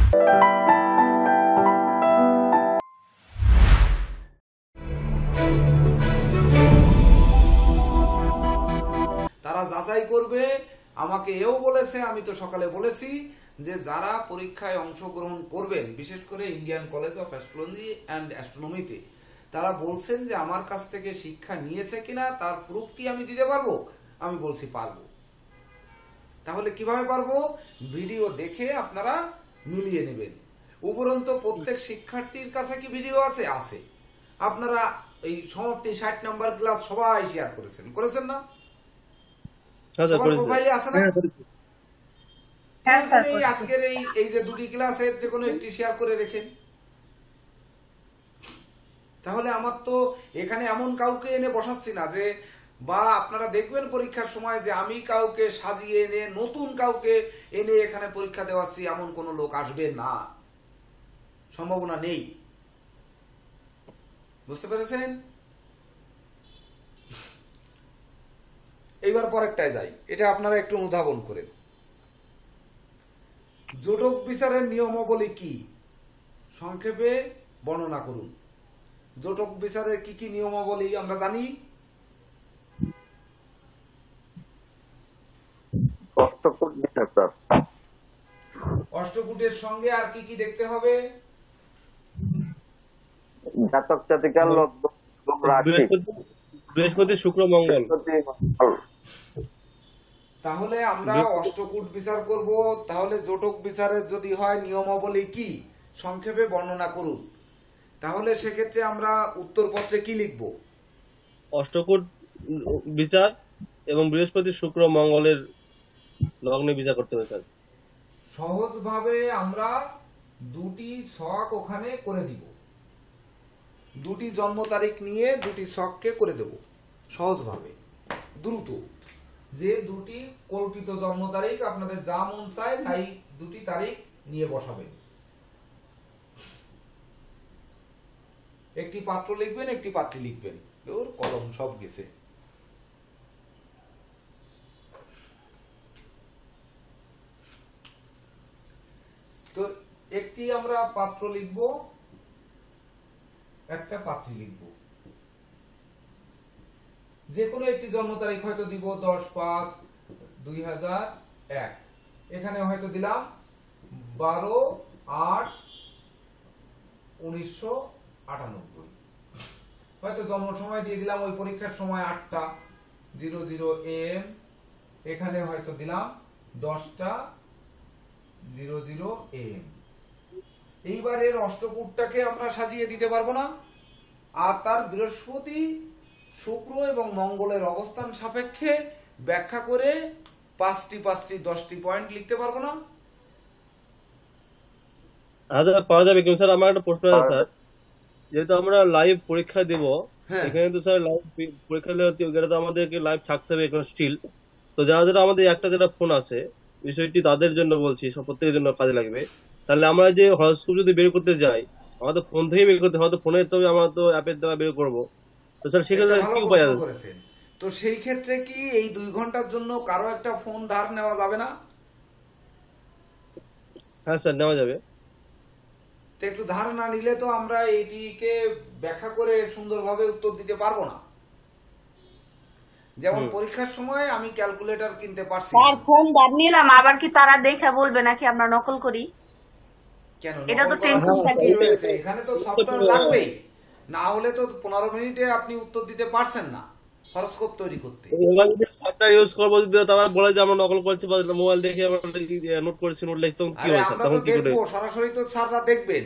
তারা যাচাই করবে। আমাকে এও বলেছে, আমি তো সকালে বলেছি যে যারা পরীক্ষায় অংশগ্রহণ করবেন, বিশেষ করে Indian college of astrology and অ্যাস্ট্রোনমিতে, তারা বলছেন যে আমার কাছ থেকে শিক্ষা নিয়েছে কিনা তার প্রুফ কি আমি দিতে পারবো? আমি বলছি পারবো। তাহলে কিভাবে পারবো? ভিডিও দেখে আপনারা মিলিয়ে নেবেন। উপরন্তু প্রত্যেক শিক্ষার্থীর কাছে কি ভিডিও আছে? আছে। আপনারা এই সমাপ্তি 60 নম্বর ক্লাস সবাই শেয়ার করেছেন না? সবার প্রোফাইলে আছে না? আজকের এই যে দুটি ক্লাসের যে কোনো একটি শেয়ার করে রেখেন। তাহলে আমার তো এখানে এমন কাউকে এনে বসাচ্ছি না যে, বা আপনারা দেখবেন পরীক্ষার সময় যে আমি কাউকে সাজিয়ে এনে নতুন কাউকে এনে এখানে পরীক্ষা দেওয়াচ্ছি, এমন কোন লোক আসবে না, সম্ভাবনা নেই। বুঝতে পেরেছেন? এইবার পরেরটায় যাই, এটা আপনারা একটু অনুধাবন করেন। জোটক বিচারের নিয়মাবলী কি? সংক্ষেপে বর্ণনা করুন। জোটক বিচারের কি কি নিয়মাবলী আমরা জানি? অষ্টকূটের সঙ্গে আর কি কি দেখতে হবে? জাতক জাতিকার লগ্ন, বৃহস্পতি, শুক্র, মঙ্গল। তাহলে আমরা অষ্টকূট বিচার করব। তাহলে জোটক বিচারের যদি হয় নিয়মাবলী কি, সংক্ষেপে বর্ণনা করুন। তাহলে সেক্ষেত্রে আমরা উত্তরপত্রে কি লিখব? অষ্টকূট বিচার এবং বৃহস্পতি, শুক্র, মঙ্গলের লগ্নে বিচার করতে হবে স্যার। সহজভাবে আমরা দুটি ছক ওখানে করে দিব। দুটি জন্ম তারিখ নিয়ে দুটি ছককে করে দেব সহজভাবে, দ্রুত। যে দুটি কল্পিত জন্ম তারিখ, আপনাদের যা মন চায় তাই দুটি তারিখ নিয়ে বসাবেন। একটি পাত্র লিখবেন, একটি পাত্রী লিখবেন। ওর কলম সব গেছে। তো একটি আমরা পাত্র লিখব, একটা পাত্রী লিখব। যে কোনো একটি জন্ম তারিখ হয়তো দিব 10/5/2001। এখানে হয়তো দিলাম 12/8/1998। হয়তো জন্ম সময় দিয়ে দিলাম ওই পরীক্ষার সময় 8:00 AM। এখানে হয়তো দিলাম 10:00 AM। এইবার এর অষ্টকূটটাকে আমরা সাজিয়ে দিতে পারবো না? আর তার বৃহস্পতি, শুক্র এবং মঙ্গলের অবস্থান সাপেক্ষে ব্যাখ্যা করে 5টি 10টি পয়েন্ট লিখতে পারবো না? আচ্ছা, পাওয়া যাবে কিন্তু স্যার। আমার একটা প্রশ্ন আছে স্যার, যেহেতু আমরা লাইভ পরীক্ষা দেব, এখানে তো স্যার লাইভ পরীক্ষা দিলে তো আমাদেরকে লাইভ থাকতে হবে এখন স্টিল। তো যারা আমাদের একটা যেটা ফোন আছে, বিষয়টি তাদের জন্য বলছি, সব প্রত্যেকের জন্য কাজে লাগবে। তাহলে আমরা যে হরস্কোপ যদি বের করতে যাই, আমাদের ফোন থেকেই বের করতে হবে, তো ফোনে তো আমরা তো অ্যাপের দ্বারা বের করবো। তো স্যার সেক্ষেত্রে কি উপায় আছে? তো সেই ক্ষেত্রে কি এই 2 ঘন্টার জন্য কারো একটা ফোন ধার নেওয়া যাবে না? হ্যাঁ স্যার, নেওয়া যাবে। তো একটু ধার না নিলে তো আমরা এটিকে ব্যাখ্যা করে সুন্দরভাবে উত্তর দিতে পারবো না। যেমন পরীক্ষার সময় আমি ক্যালকুলেটর কিনতে পারছি, আর ফোন ধার নিলাম, আবার কি তারা দেখে বলবে নাকি আমরা নকল করি? কেন? এটা তো টেনশন থাকে। এখানে তো সফটওয়্যার লাগবেই, না হলে তো 15 মিনিটে আপনি উত্তর দিতে পারছেন না হরস্কোপ তৈরি করতে। সফটওয়্যার ইউজ করব, যদি তারা বলে যে আমরা নকল করছি বা মোবাইল দেখে আমরা নোট করেছি, নোট লিখতাম, কি হয় স্যার? তখন কি করে? সরাসরি তো স্যাররা দেখবেন।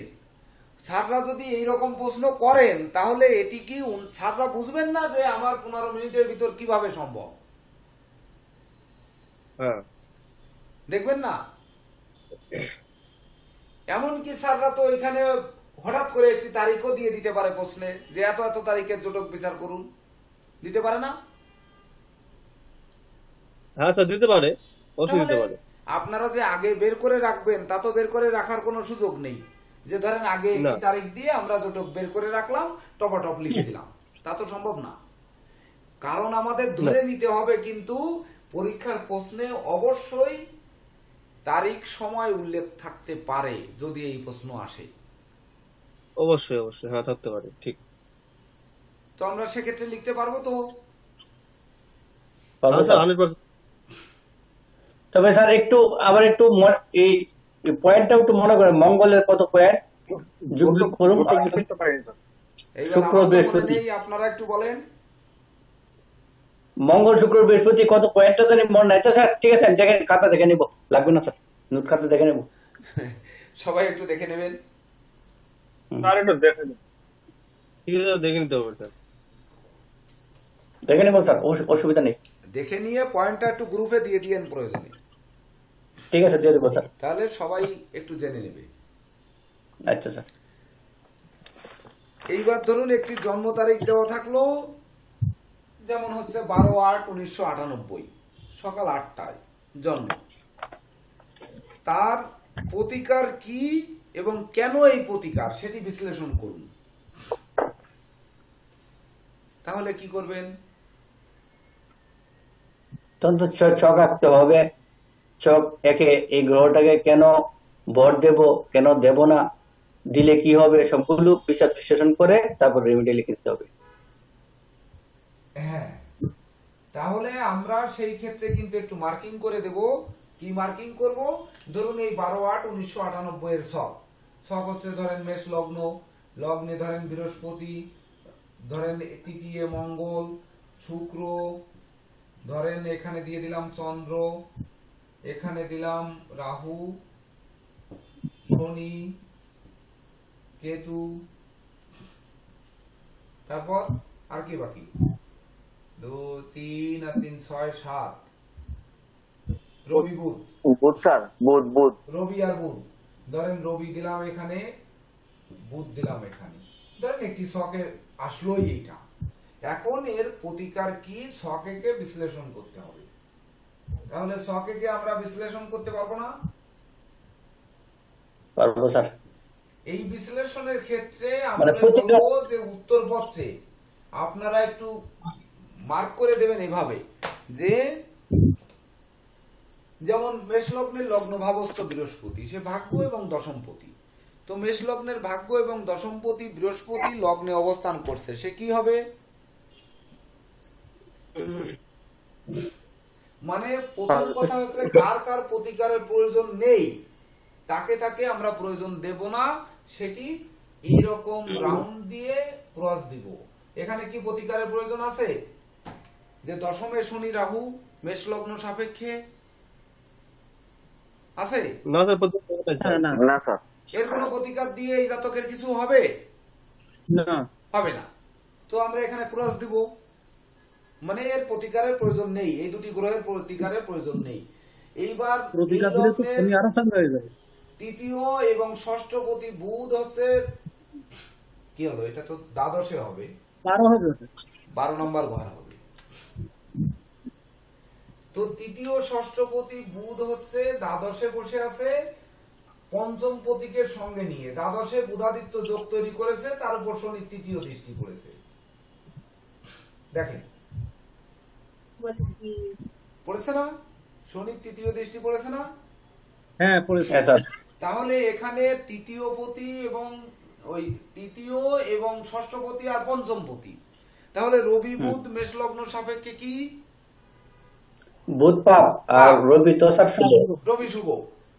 স্যাররা যদি এইরকম প্রশ্ন করেন তাহলে এটি কি স্যাররা বুঝবেন না যে আমার 15 মিনিটের ভিতর কিভাবে সম্ভব? হ্যাঁ, দেখবেন না। এমনকি স্যাররা তো এখানে হঠাৎ করে একটি তারিখও দিয়ে দিতে পারে প্রশ্নে, যে এত এত তারিখের জোটক বিচার করুন, দিতে পারে না? হ্যাঁ স্যার, দিতে পারে, অবশ্যই দিতে পারে। আপনারা যে আগে বের করে রাখবেন তা তো বের করে রাখার কোনো সুযোগ নেই। যে ধরেন আগে একটি তারিখ দিয়ে আমরা জোটক বের করে রাখলাম, টপাটপ লিখে দিলাম, তা তো সম্ভব না। কারণ আমাদের ধরে নিতে হবে কিন্তু পরীক্ষার প্রশ্নে অবশ্যই তারিখ সময় উল্লেখ থাকতে পারে যদি এই প্রশ্ন আসে। অবশ্যই অবশ্যই, হ্যাঁ থাকতে পারে, ঠিক। তো আমরা সেক্ষেত্রে লিখতে পারবো তো? পারবো হ্যাঁ স্যার, স্যার। 100%। তবে স্যার একটু আবার একটু এই পয়েন্টটা একটু মনে করেন, মঙ্গলের কত পয়েন্ট যুক্ত করুন। এইবার শুক্র, আমার তো মনে বৃহস্পতি। নেই, আপনারা একটু বলেন। মঙ্গল, শুক্র, বৃহস্পতি কত পয়েন্টটা জানি মনে নাই। আচ্ছা স্যার ঠিক আছে, আমি দেখে খাতা দেখে নিবো, লাগবে না স্যার, নোট খাতা দেখে নেবো। সবাই একটু দেখে নেবেন। ঠিক আছে স্যার, দেখে নিতে হবে স্যার। দেখে নেবো স্যার, অসুবিধা নেই। দেখে নিয়ে পয়েন্টটা একটু গ্রুপে দিয়ে দিয়েন প্রয়োজনে, ঠিক আছে দিয়ে দেবো স্যার। তাহলে সবাই একটু জেনে নেবে। আচ্ছা স্যার। এইবার ধরুন একটি জন্ম তারিখ দেওয়া থাকলো, যেমন হচ্ছে 12/8/1998, সকাল 8টায় জন্ম। তার প্রতিকার কি এবং কেন এই প্রতিকার সেটি বিশ্লেষণ করুন। তাহলে কি করবেন? তখন তো ছক আঁকতে হবে, ছক একে এই গ্রহটাকে কেন ভর দেব, কেন দেব না, দিলে কি হবে, সবগুলো বিশ্লেষণ করে তারপর রেমেডি লিখে দিতে হবে। হ্যাঁ, তাহলে আমরা সেই ক্ষেত্রে কিন্তু একটু মার্কিং করে দেব। কি মার্কিং করব? ধরুন এই 12/8/1998 এর ছক হচ্ছে ধরেন মেষ লগ্ন, লগ্নে ধরেন বৃহস্পতি, ধরেন তৃতীয় মঙ্গল, শুক্র, ধরেন এখানে দিয়ে দিলাম চন্দ্র, এখানে দিলাম রাহু, শনি, কেতু, তারপর আর কি বাকি? 2 3 আর 3 6 7, রবি বুধ। বুধ স্যার, বুধ বুধ রবি আর বুধ, ধরেন রবি দিলাম এখানে, বুধ দিলাম এখানে, ধরেন একটি ছকে আসলোই এইটা। এখন এর প্রতিকার কি ছকে বিশ্লেষণ করতে হবে। তাহলে ছকে আমরা বিশ্লেষণ করতে পারবো না? পারবো স্যার। এই বিশ্লেষণের ক্ষেত্রে মানে আমরা প্রতিকার- বলবো যে উত্তরপত্রে আপনারা একটু মার্ক করে দেবেন এভাবে যে, যেমন মেষ লগ্নের লগ্ন ভাবস্থ বৃহস্পতি, সে ভাগ্য এবং দশমপতি। তো মেষ লগ্নের ভাগ্য এবং দশমপতি বৃহস্পতি লগ্নে অবস্থান করছে, সে কি হবে? মানে প্রথম কথা হচ্ছে কার কার প্রতিকারের প্রয়োজন নেই, তাকে তাকে আমরা প্রয়োজন দেব না, সেটি এইরকম রাউন্ড দিয়ে ক্রস দিব। এখানে কি প্রতিকারের প্রয়োজন আছে? যে দশমে শনি রাহু মেষ লগ্ন সাপেক্ষে আছে না স্যার, প্রতিকার নাই স্যার। না স্যার, এর কোনো প্রতিকার দিয়ে এই জাতকের কিছু হবে? না, হবে না। তো আমরা এখানে ক্রস দিব, মানে এর প্রতিকারের প্রয়োজন নেই, এই দুটি গ্রহের প্রতিকারের প্রয়োজন নেই। এইবার এই লগ্নের তৃতীয় এবং ষষ্ঠপতি বুধ হচ্ছে কি হলো, এটা তো দ্বাদশে হবে, 12 নম্বর ঘর হবে। তো তৃতীয় ষষ্ঠপতি বুধ হচ্ছে দ্বাদশে বসে আছে, পঞ্চম পতিকে সঙ্গে নিয়ে দ্বাদশে বুধাদিত্য যোগ তৈরি করেছে, তার উপর শনি তৃতীয় দৃষ্টি করেছে। দেখেন পড়েছে না, শনি তৃতীয় দৃষ্টি পড়েছে না? হ্যাঁ স্যার। তাহলে এখানে তৃতীয় পতি এবং ওই তৃতীয় এবং ষষ্ঠপতি আর পঞ্চমপতি, তাহলে রবি বুধ মেষ লগ্ন সাপেক্ষে কি? বুধ পাপ আর রবি তো স্যার শুভ। রবি শুভ।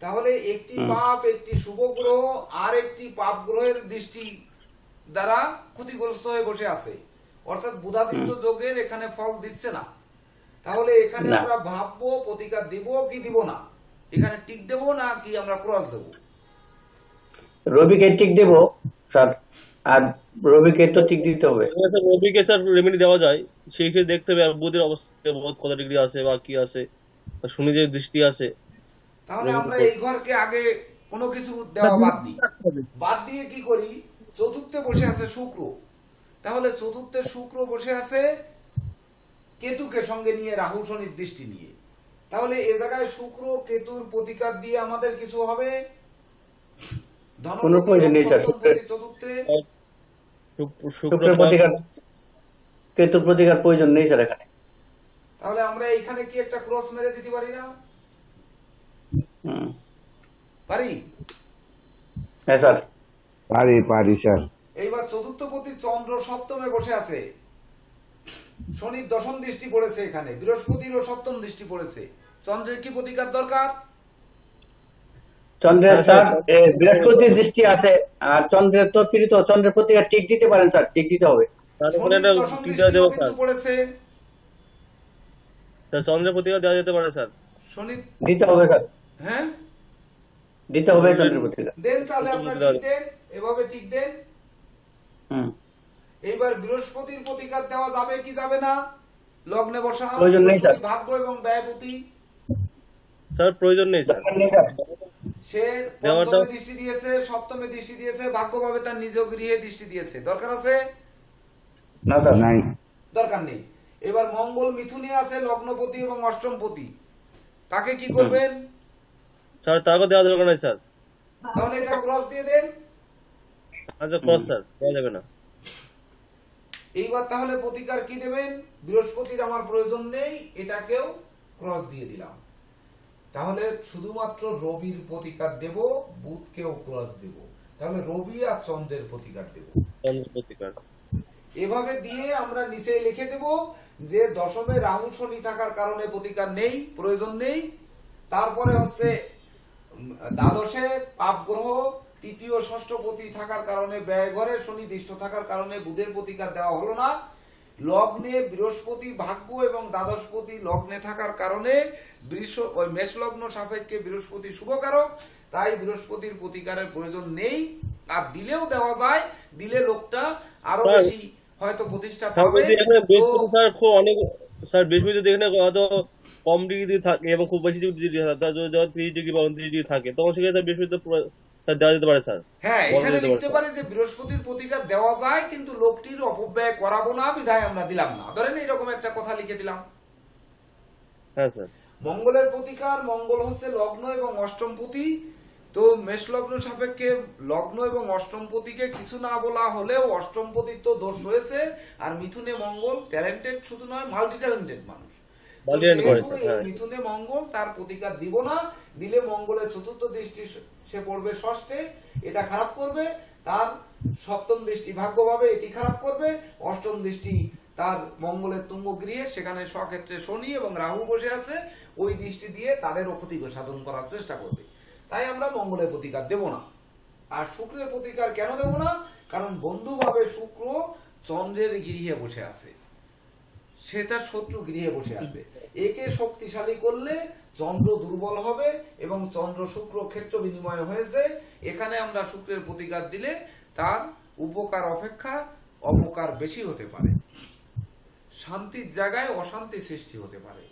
তাহলে একটি পাপ, একটি শুভ গ্রহ আর একটি পাপ গ্রহের দৃষ্টি দ্বারা ক্ষতিগ্রস্ত হয়ে বসে আছে, অর্থাৎ বুধাদিত্য যোগের এখানে ফল দিচ্ছে না। তাহলে এখানে না। আমরা ভাববো প্রতিকার দিব কি দিব না, এখানে টিক দেব না কি আমরা ক্রস দেব? রবিকে টিক দেবো স্যার, আর রবিকে তো টিক দিতে হবে। রবিকে স্যার রেমেডি দেওয়া যায়, সেই ক্ষেত্রে দেখতে হবে আর বুধের অবস্থা বহুত কত ডিগ্রি আছে বা কি আছে, আর শনি যে দৃষ্টি আছে। তাহলে আমরা এই ঘরকে আগে কোনো কিছু দেওয়া বাদ দিয়ে কি করি, চতুর্থে বসে আছে শুক্র, তাহলে চতুর্থে শুক্র বসে আছে কেতুকে সঙ্গে নিয়ে, রাহু শনির দৃষ্টি নিয়ে। তাহলে এ জায়গায় শুক্র কেতুর প্রতিকার দিয়ে আমাদের কিছু হবে? কোনো প্রয়োজন নেই স্যার। চতুর্থে শুক্রের প্রতিকার, কেতুর প্রতিকার প্রয়োজন নেই স্যার এখানে। তাহলে আমরা এইখানে কি একটা ক্রস মেরে দিতে পারি না? হুম। পারি? হ্যাঁ স্যার। পারি স্যার। এইবার চতুর্থপতি চন্দ্র সপ্তমে বসে আছে, শনির দশম দৃষ্টি পড়েছে, এখানে বৃহস্পতিরও সপ্তম দৃষ্টি পড়েছে। চন্দ্রের কি প্রতিকার দরকার? চন্দ্রের স্যার বৃহস্পতির দৃষ্টি আছে, আর চন্দ্রের তো পীড়িত, চন্দ্রের প্রতি টিক দিতে পারেন স্যার, টিক দিতে হবে। তার উপরে শনির একটা দশম টিকা দৃষ্টিও দেবো কিন্তু স্যার। পড়েছে। স্যার চন্দ্রের প্রতিকার দেওয়া যেতে পারে স্যার। শনি, দিতে হবে স্যার, হ্যাঁ দিতে হবে চন্দ্রের প্রতি। দেন, তাহলে আপনার ঠিক দেন, এভাবে ঠিক দেন। হুম। এইবার বৃহস্পতির প্রতিকার দেওয়া যাবে কি যাবে না? লগ্নে বসা, প্রয়োজন নেই স্যার। ভাগ্য এবং ব্যয়পতি। স্যার প্রয়োজন নেই স্যার। দরকার নেই স্যার। সে দেওয়াটা- পঞ্চমে দৃষ্টি দিয়েছে, সপ্তমে দৃষ্টি দিয়েছে, ভাগ্যভাবে তার নিজ গৃহে দৃষ্টি দিয়েছে, দরকার আছে? না স্যার। নাই। দরকার নেই। এবার মঙ্গল মিথুনে আছে, লগ্নপতি এবং অষ্টমপতি, তাকে কি করবেন? স্যার তাকে দেওয়া দরকার নাই স্যার। তাহলে এটা ক্রস দিয়ে দেন। আচ্ছা ক্রস স্যার দেওয়া যাবে না। এইবার তাহলে প্রতিকার কি দেবেন? বৃহস্পতির আমার প্রয়োজন নেই, এটাকেও ক্রস দিয়ে দিলাম। তাহলে শুধুমাত্র রবির প্রতিকার দেব, বুধকেও ক্রস দেব। তাহলে রবি আর চন্দ্রের প্রতিকার দেব। চন্দ্রের প্রতিকার এভাবে দিয়ে আমরা নিচে লিখে দেব যে দশমে রাহু শনি থাকার কারণে প্রতিকার নেই, প্রয়োজন নেই। তারপরে হচ্ছে দ্বাদশে পাপ গ্রহ তৃতীয় ষষ্ঠপতি থাকার কারণে, ব্যয় ঘরে শনি দৃষ্ট থাকার কারণে বুধের প্রতিকার দেওয়া হলো না। লগ্নে বৃহস্পতি ভাগ্য এবং দ্বাদশপতি লগ্নে থাকার কারণে ওই মেষ লগ্ন সাপেক্ষে বৃহস্পতি শুভকারক, তাই বৃহস্পতির প্রতিকারের প্রয়োজন নেই। আর দিলেও দেওয়া যায়, দিলে লোকটা আরো স্যার, বেশি হয়তো প্রতিষ্ঠা স্যার পাবে। যদি এখানে তো বৃহস্পতি স্যার খুব অনেক, স্যার বৃহস্পতি যদি এখানে হয়তো কম ডিগ্রি থাকে এবং খুব বেশি ডিগ্রি থাকে, তার যদি 30 ডিগ্রি বা 29 ডিগ্রি থাকে, তখন সেক্ষেত্রে স্যার বৃহস্পতি স্যার দেওয়া যেতে পারে স্যার। হ্যাঁ, বলা এখানে যেতে লিখতে পারে পারে যে বৃহস্পতির প্রতিকার দেওয়া যায়, কিন্তু লোকটির অপব্যয় করাবো না বিধায় আমরা দিলাম না। ধরেন এরকম একটা কথা লিখে দিলাম। হ্যাঁ স্যার। মঙ্গলের প্রতিকার, মঙ্গল হচ্ছে লগ্ন এবং অষ্টমপতি। তো মেষ লগ্ন সাপেক্ষে লগ্ন এবং অষ্টমপতিকে কিছু না বলা হলেও অষ্টমপতির তো দোষ হয়েছে। আর মিথুনে মঙ্গল ট্যালেন্টেড শুধু নয়, মাল্টি ট্যালেন্টেড মানুষ। তো Multi-talented করে সেহেতু স্যার, এই হ্যাঁ। মিথুনে মঙ্গল, তার প্রতিকার দিব না। দিলে মঙ্গলের চতুর্থ দৃষ্টি সে পড়বে ষষ্ঠে, এটা খারাপ করবে। তার সপ্তম দৃষ্টি ভাগ্যভাবে, এটি খারাপ করবে। অষ্টম দৃষ্টি তার মঙ্গলের তুঙ্গ গৃহে, সেখানে স্বক্ষেত্রে শনি এবং রাহু বসে আছে, ওই দৃষ্টি দিয়ে তাদেরও ক্ষতি সাধন করার চেষ্টা করবে। তাই আমরা মঙ্গলের প্রতিকার দেব না। আর শুক্রের প্রতিকার কেন দেব না? কারণ বন্ধুভাবে শুক্র চন্দ্রের গৃহে বসে আছে, সে তার শত্রু গৃহে বসে আছে। একে শক্তিশালী করলে চন্দ্র দুর্বল হবে এবং চন্দ্র শুক্র ক্ষেত্র বিনিময় হয়েছে। এখানে আমরা শুক্রের প্রতিকার দিলে তার উপকার অপেক্ষা অপকার বেশি হতে পারে, শান্তির জায়গায় অশান্তি সৃষ্টি হতে পারে,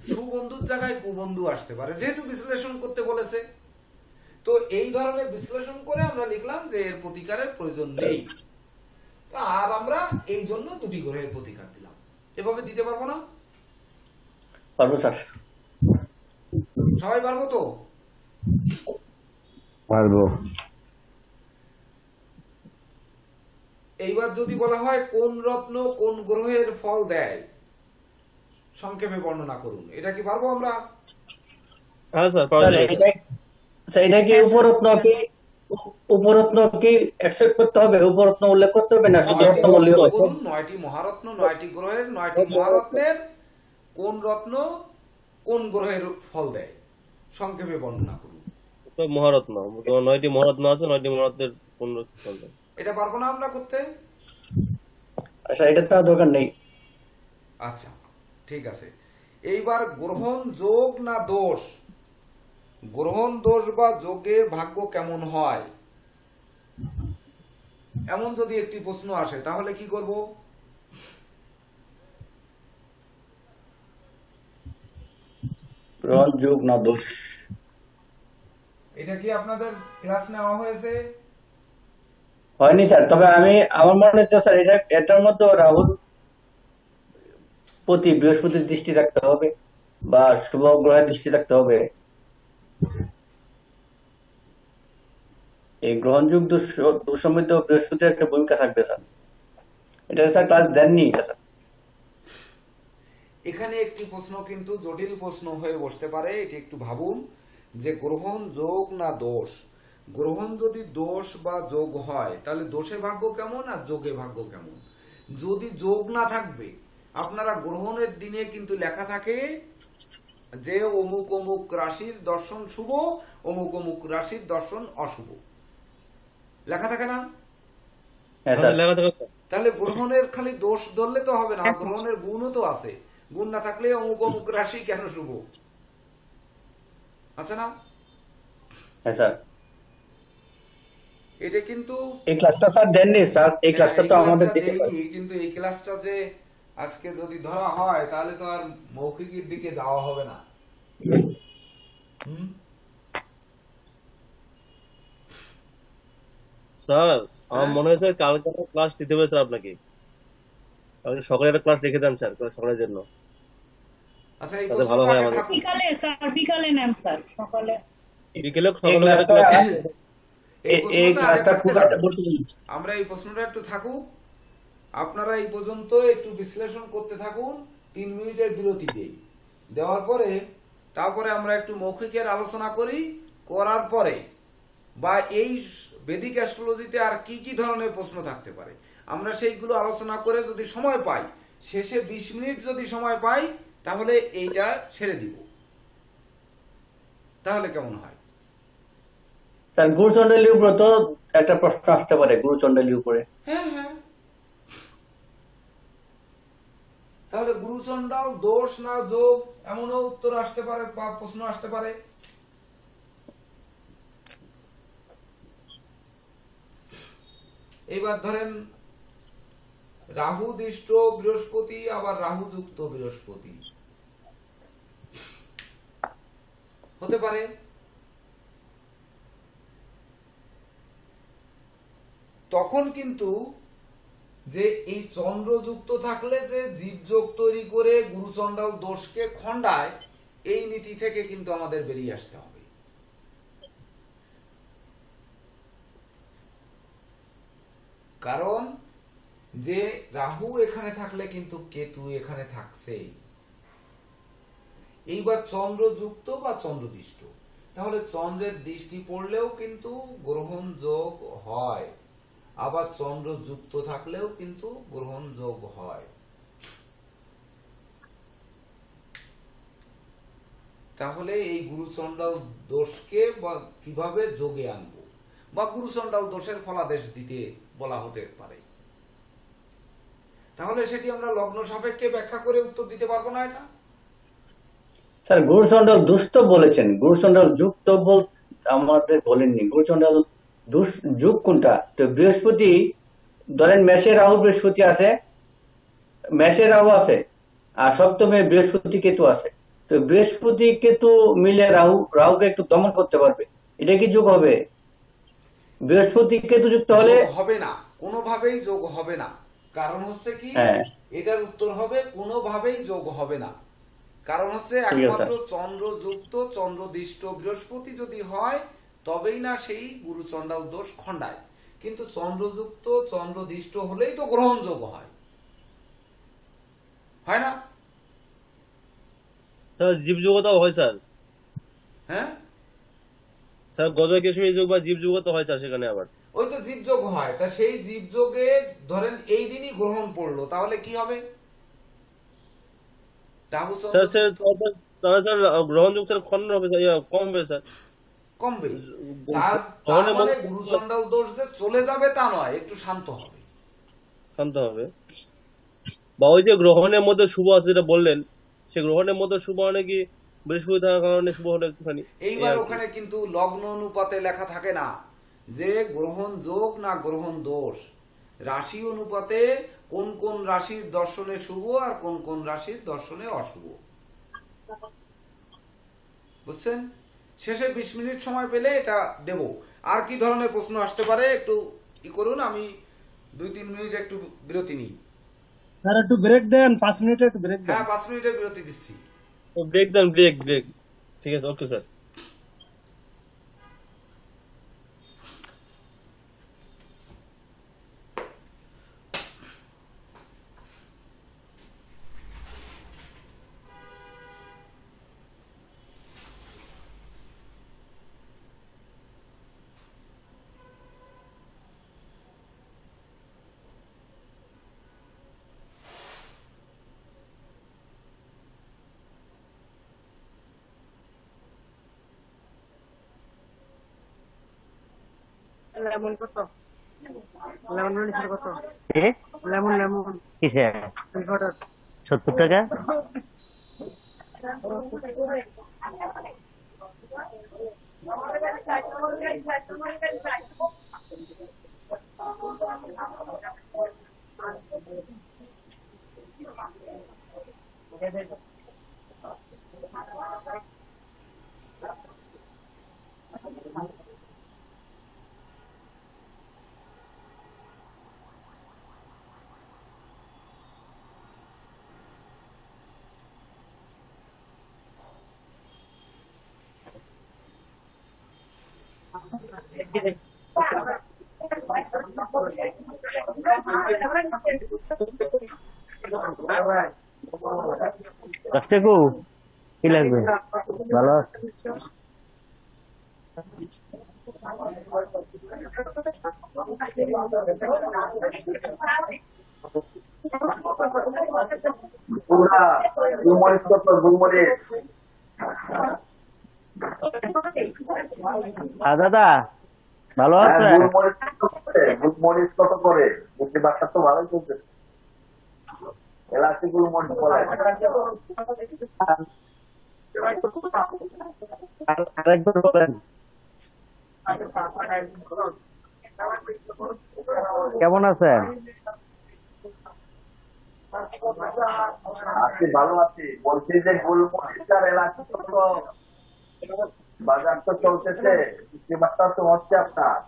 সুবন্ধুর জায়গায় কুবন্ধু আসতে পারে, যেহেতু বিশ্লেষণ করতে বলেছে। তো এই ধরনের বিশ্লেষণ করে আমরা লিখলাম যে এর প্রতিকারের প্রয়োজন নেই। তো আর আমরা এই জন্য দুটি গ্রহের প্রতিকার দিলাম। এভাবে দিতে পারবো না? পারবো স্যার। সবাই পারবো তো? পারবো। এইবার যদি বলা হয় কোন রত্ন কোন গ্রহের ফল দেয়, সংক্ষেপে বর্ণনা করুন, এটা কি পারবো আমরা? হ্যাঁ স্যার পাওয়া স্যার যাবে। এটা কি উপরত্ন কি, উপরত্ন কি অ্যাকসেপ্ট করতে হবে? উপরত্ন উল্লেখ করতে হবে না শুধু রত্ন বললেই হবে? করুন, 9টি মহারত্ন, 9টি গ্রহের, 9টি মহারত্নের কোন রত্ন কোন গ্রহের ফল দেয়, সংক্ষেপে বর্ণনা করুন। তো মহারত্ন, তোমার 9টি মহারত্ন আছে, 9টি মহারত্নের কোন চলবে? এটা পারবো না আমরা করতে? আচ্ছা, এটা তো দরকার নেই। আচ্ছা ঠিক আছে। এইবার গ্রহণ যোগ না দোষ, গ্রহণ দোষ বা যোগে ভাগ্য কেমন হয়, এমন যদি একটি প্রশ্ন আসে তাহলে কি করব? গ্রহণ যোগ না দোষ? এটা কি আপনাদের ক্লাস নেওয়া হয়েছে? হয়নি স্যার, তবে আমার মনে হচ্ছে স্যার এটার মধ্যে রাহুর প্রতি বৃহস্পতির দৃষ্টি রাখতে হবে বা শুভ গ্রহের দৃষ্টি রাখতে হবে। এই গ্রহণযোগ দোষের মধ্যে বৃহস্পতির একটা ভূমিকা থাকবে স্যার। এটা স্যার ক্লাস দেননি এটা স্যার। এখানে একটি প্রশ্ন কিন্তু জটিল প্রশ্ন হয়ে বসতে পারে, এটি একটু ভাবুন যে গ্রহণ যোগ না দোষ। গ্রহণ যদি দোষ বা যোগ হয় তাহলে দোষে ভাগ্য কেমন আর যোগে ভাগ্য কেমন। যদি যোগ না থাকবে, আপনারা গ্রহণের দিনে কিন্তু লেখা থাকে যে অমুক অমুক রাশির দর্শন শুভ, অমুক অমুক রাশির দর্শন অশুভ, লেখা থাকে না? হ্যাঁ স্যার। তাহলে গ্রহণের খালি দোষ ধরলে তো হবে না, গ্রহণের গুণও তো আছে। গুণ না থাকলে অমুক অমুক রাশি কেন শুভ আছে না? হ্যাঁ স্যার। এটা কিন্তু এই ক্লাসটা স্যার দেননি স্যার, এই ক্লাসটা তো এই আমাদের ক্লাসটা দিতে পারে। দেইনি, কিন্তু এই ক্লাসটা যে আজকে যদি ধরা হয় তাহলে তো আর মৌখিকের দিকে যাওয়া হবে না। স্যার আমার মনে হয় স্যার কালকে ক্লাস দিতে হবে স্যার আপনাকে। কালকে সকালে একটা ক্লাস রেখে দেন স্যার, সকালের জন্য। আচ্ছা এই তাহলে ভালো হয় প্রশ্নটা আমাদের। থাকুক, বিকালে স্যার, বিকালে নেন স্যার, সকালে বিকেলে এই সকালে একটা ক্লাসটা ক্লাস। এই এই প্রশ্নটা আগে ক্লাসটা থাকতে খুব দাও। একটা গুরুত্বপূর্ণ। আমরা এই প্রশ্নটা একটু থাকুক, আপনারা এই পর্যন্ত একটু বিশ্লেষণ করতে থাকুন, 3 মিনিটের বিরতি দেই, দেওয়ার পরে তারপরে আমরা একটু মৌখিকের আলোচনা করি, করার পরে বা এই বেদিক অ্যাস্ট্রোলজিতে আর কি কি ধরনের প্রশ্ন থাকতে পারে আমরা সেইগুলো আলোচনা করে যদি সময় পাই, শেষে 20 মিনিট যদি সময় পাই তাহলে এইটা ছেড়ে দিব। তাহলে কেমন হয়? স্যার গুরুচণ্ডালীর উপরে তো একটা প্রশ্ন আসতে পারে, গুরুচণ্ডালীর উপরে। হ্যাঁ হ্যাঁ, তাহলে গুরুচণ্ডাল দোষ না যোগ এমনও উত্তর আসতে পারে বা প্রশ্ন আসতে পারে। এইবার ধরেন রাহু দৃষ্ট বৃহস্পতি আবার রাহু যুক্ত বৃহস্পতি হতে পারে। তখন কিন্তু যে এই চন্দ্রযুক্ত থাকলে যে জীবযোগ তৈরি করে গুরুচণ্ডাল দোষকে খণ্ডায়, এই নীতি থেকে কিন্তু আমাদের বেরিয়ে আসতে হবে। কারণ যে রাহু এখানে থাকলে কিন্তু কেতু এখানে থাকছে। এইবার চন্দ্রযুক্ত বা চন্দ্রদৃষ্ট, তাহলে চন্দ্রের দৃষ্টি পড়লেও কিন্তু গ্রহণ যোগ হয়, আবার চন্দ্র যুক্ত থাকলেও কিন্তু গ্রহণ যোগ হয়। তাহলে এই গুরুচণ্ডাল দোষকে বা কিভাবে যোগে আনবো বা গুরুচণ্ডাল দোষের ফলাদেশ দিতে বলা হতে পারে, তাহলে সেটি আমরা লগ্ন সাপেক্ষে ব্যাখ্যা করে উত্তর দিতে পারবো না। এটা স্যার গুরুচণ্ডাল দুষ্ট বলেছেন, গুরুচণ্ডাল যুক্ত বল আমাদের বলেননি। গুরুচণ্ডাল যুগ কোনটা? তো বৃহস্পতি, ধরেন মেষে রাহু বৃহস্পতি আছে, মেষে রাহু আছে, আর সপ্তমে বৃহস্পতি কেতু আছে। তো বৃহস্পতি কেতু মিলে রাহুকে একটু দমন করতে পারবে, এটা কি যোগ হবে? বৃহস্পতি কেতু যুক্ত হলে যোগ হবে না, কোনোভাবেই যোগ হবে না। কারণ হচ্ছে কি, হ্যাঁ, এটার উত্তর হবে কোনোভাবেই যোগ হবে না। কারণ হচ্ছে ঠিক আছে। একমাত্র চন্দ্রযুক্ত চন্দ্রদৃষ্ট বৃহস্পতি যদি হয় তবেই না সেই গুরুচণ্ডাল দোষ খণ্ডায়, কিন্তু চন্দ্রযুক্ত চন্দ্রদৃষ্ট হলেই তো গ্রহণযোগ হয়, হয় না? স্যার জীবযোগতাও হয় স্যার। হ্যাঁ স্যার গজকেশরী যোগ বা জীবযোগতা হয় স্যার সেখানে আবার। ওই তো জীবযোগ হয়, তা সেই জীবযোগে ধরেন এই দিনই গ্রহণ পড়লো, তাহলে কি হবে? রাহু স্যার চন্দ্র তাহলে স্যার গ্রহণযোগ স্যার খণ্ডন হবে স্যার, কমবে স্যার। কমবে। তার মানে গুরুচণ্ডাল দোষ যে চলে যাবে তা নয়, একটু শান্ত হবে। শান্ত হবে। বা ওই যে গ্রহণের মধ্যে শুভ আছে যেটা বললেন, সে গ্রহণের মধ্যে শুভ মানে কি বৃহস্পতি থাকার কারণে শুভ হলো একটুখানি। এইবার ওখানে কিন্তু লগ্ন অনুপাতে লেখা থাকে না যে গ্রহণ যোগ না গ্রহণ দোষ, রাশি অনুপাতে কোন কোন রাশির দর্শনে শুভ আর কোন কোন রাশির দর্শনে অশুভ, বুঝছেন? শেষে 20 মিনিট সময় পেলে এটা দেব। আর কি ধরনের প্রশ্ন আসতে পারে একটু ই করুন, আমি 2-3 মিনিট একটু বিরতি নিই। স্যার একটু ব্রেক দেন, 5 মিনিটের একটু ব্রেক দেন। হ্যাঁ 5 মিনিটের বিরতি দিচ্ছি। ব্রেক দেন, ব্রেক। ঠিক আছে, ওকে স্যার। লেমন কত? লেমন মরিচের কত? এ লেমন লেমন কিসে 70 টাকা? দশটাকু কি লাগবে? ভালো দাদা ভালো আছে? গুলমরিচ কত করে? বুঝতে বাচ্চা তো ভালোই চলছে। এলাচি গুলমরিচ বলে। আরেকবার বলেন। কেমন আছেন? আছি, ভালো আছি। বলছি যে গোলমরিচ আর এলাচি কত বাজার তো চলতেছে, বুঝতে বাচ্চা তো হচ্ছে আপনার।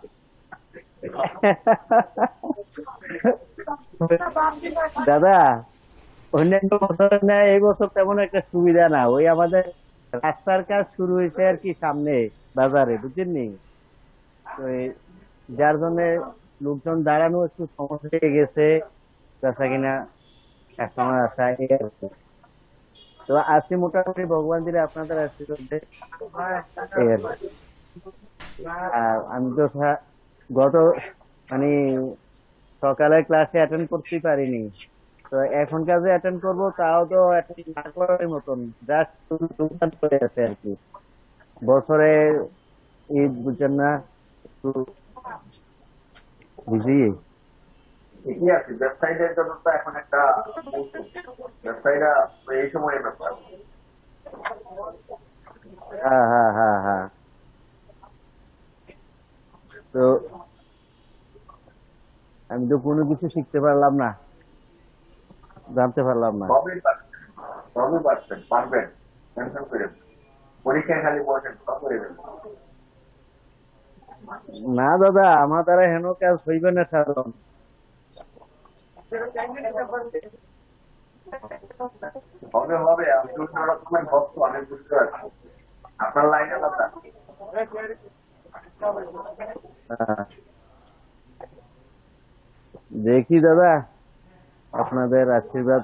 দাদা অন্যান্য বছরের ন্যায় এই বছর তেমন একটা সুবিধা না, ওই আমাদের রাস্তার কাজ শুরু হয়েছে আর কি সামনে বাজারে, বুঝছেননি? তো যার জন্য লোকজন দাঁড়ানো একটু সমস্যা হয়ে গেছে, বেচা কিনা কাস্টমার আসা এই আর কি। তো আজকে মোটামুটি ভগবান দিলে আপনাদের আশীর্বাদে এই আর কি। আর আমি তো গত মানে সকালে ক্লাসে অ্যাটেন্ড করতে পারিনি, তো এখন কাজে অ্যাটেন্ড করবো, তাও তো অ্যাটেন্ড না করার মতন জাস্ট টুকটাক করে আছে আর কি। বছরে ঈদ বুঝছেন না, একটু বিজি। ঠিকই আছে, ব্যবসায়ীদের জন্য তো এখন একটা ব্যবসায়ীরা এই সময়ের ব্যাপার। হ্যাঁ হ্যাঁ হ্যাঁ হ্যাঁ। তো আমি তো কোনো কিছু শিখতে পারলাম না, জানতে পারলাম না। সবই পারবেন, টেনশন করেন। পরীক্ষায় খালি বসেন, সব করে দেবেন। না দাদা, আমার দ্বারা হেন কাজ হইবে না সাধারণ। হবে হবে, আমি অন্য রকমের ভক্ত, আমি বুঝতে পারছি আপনার লাইনে কথা। দেখি দাদা, আপনাদের আশীর্বাদ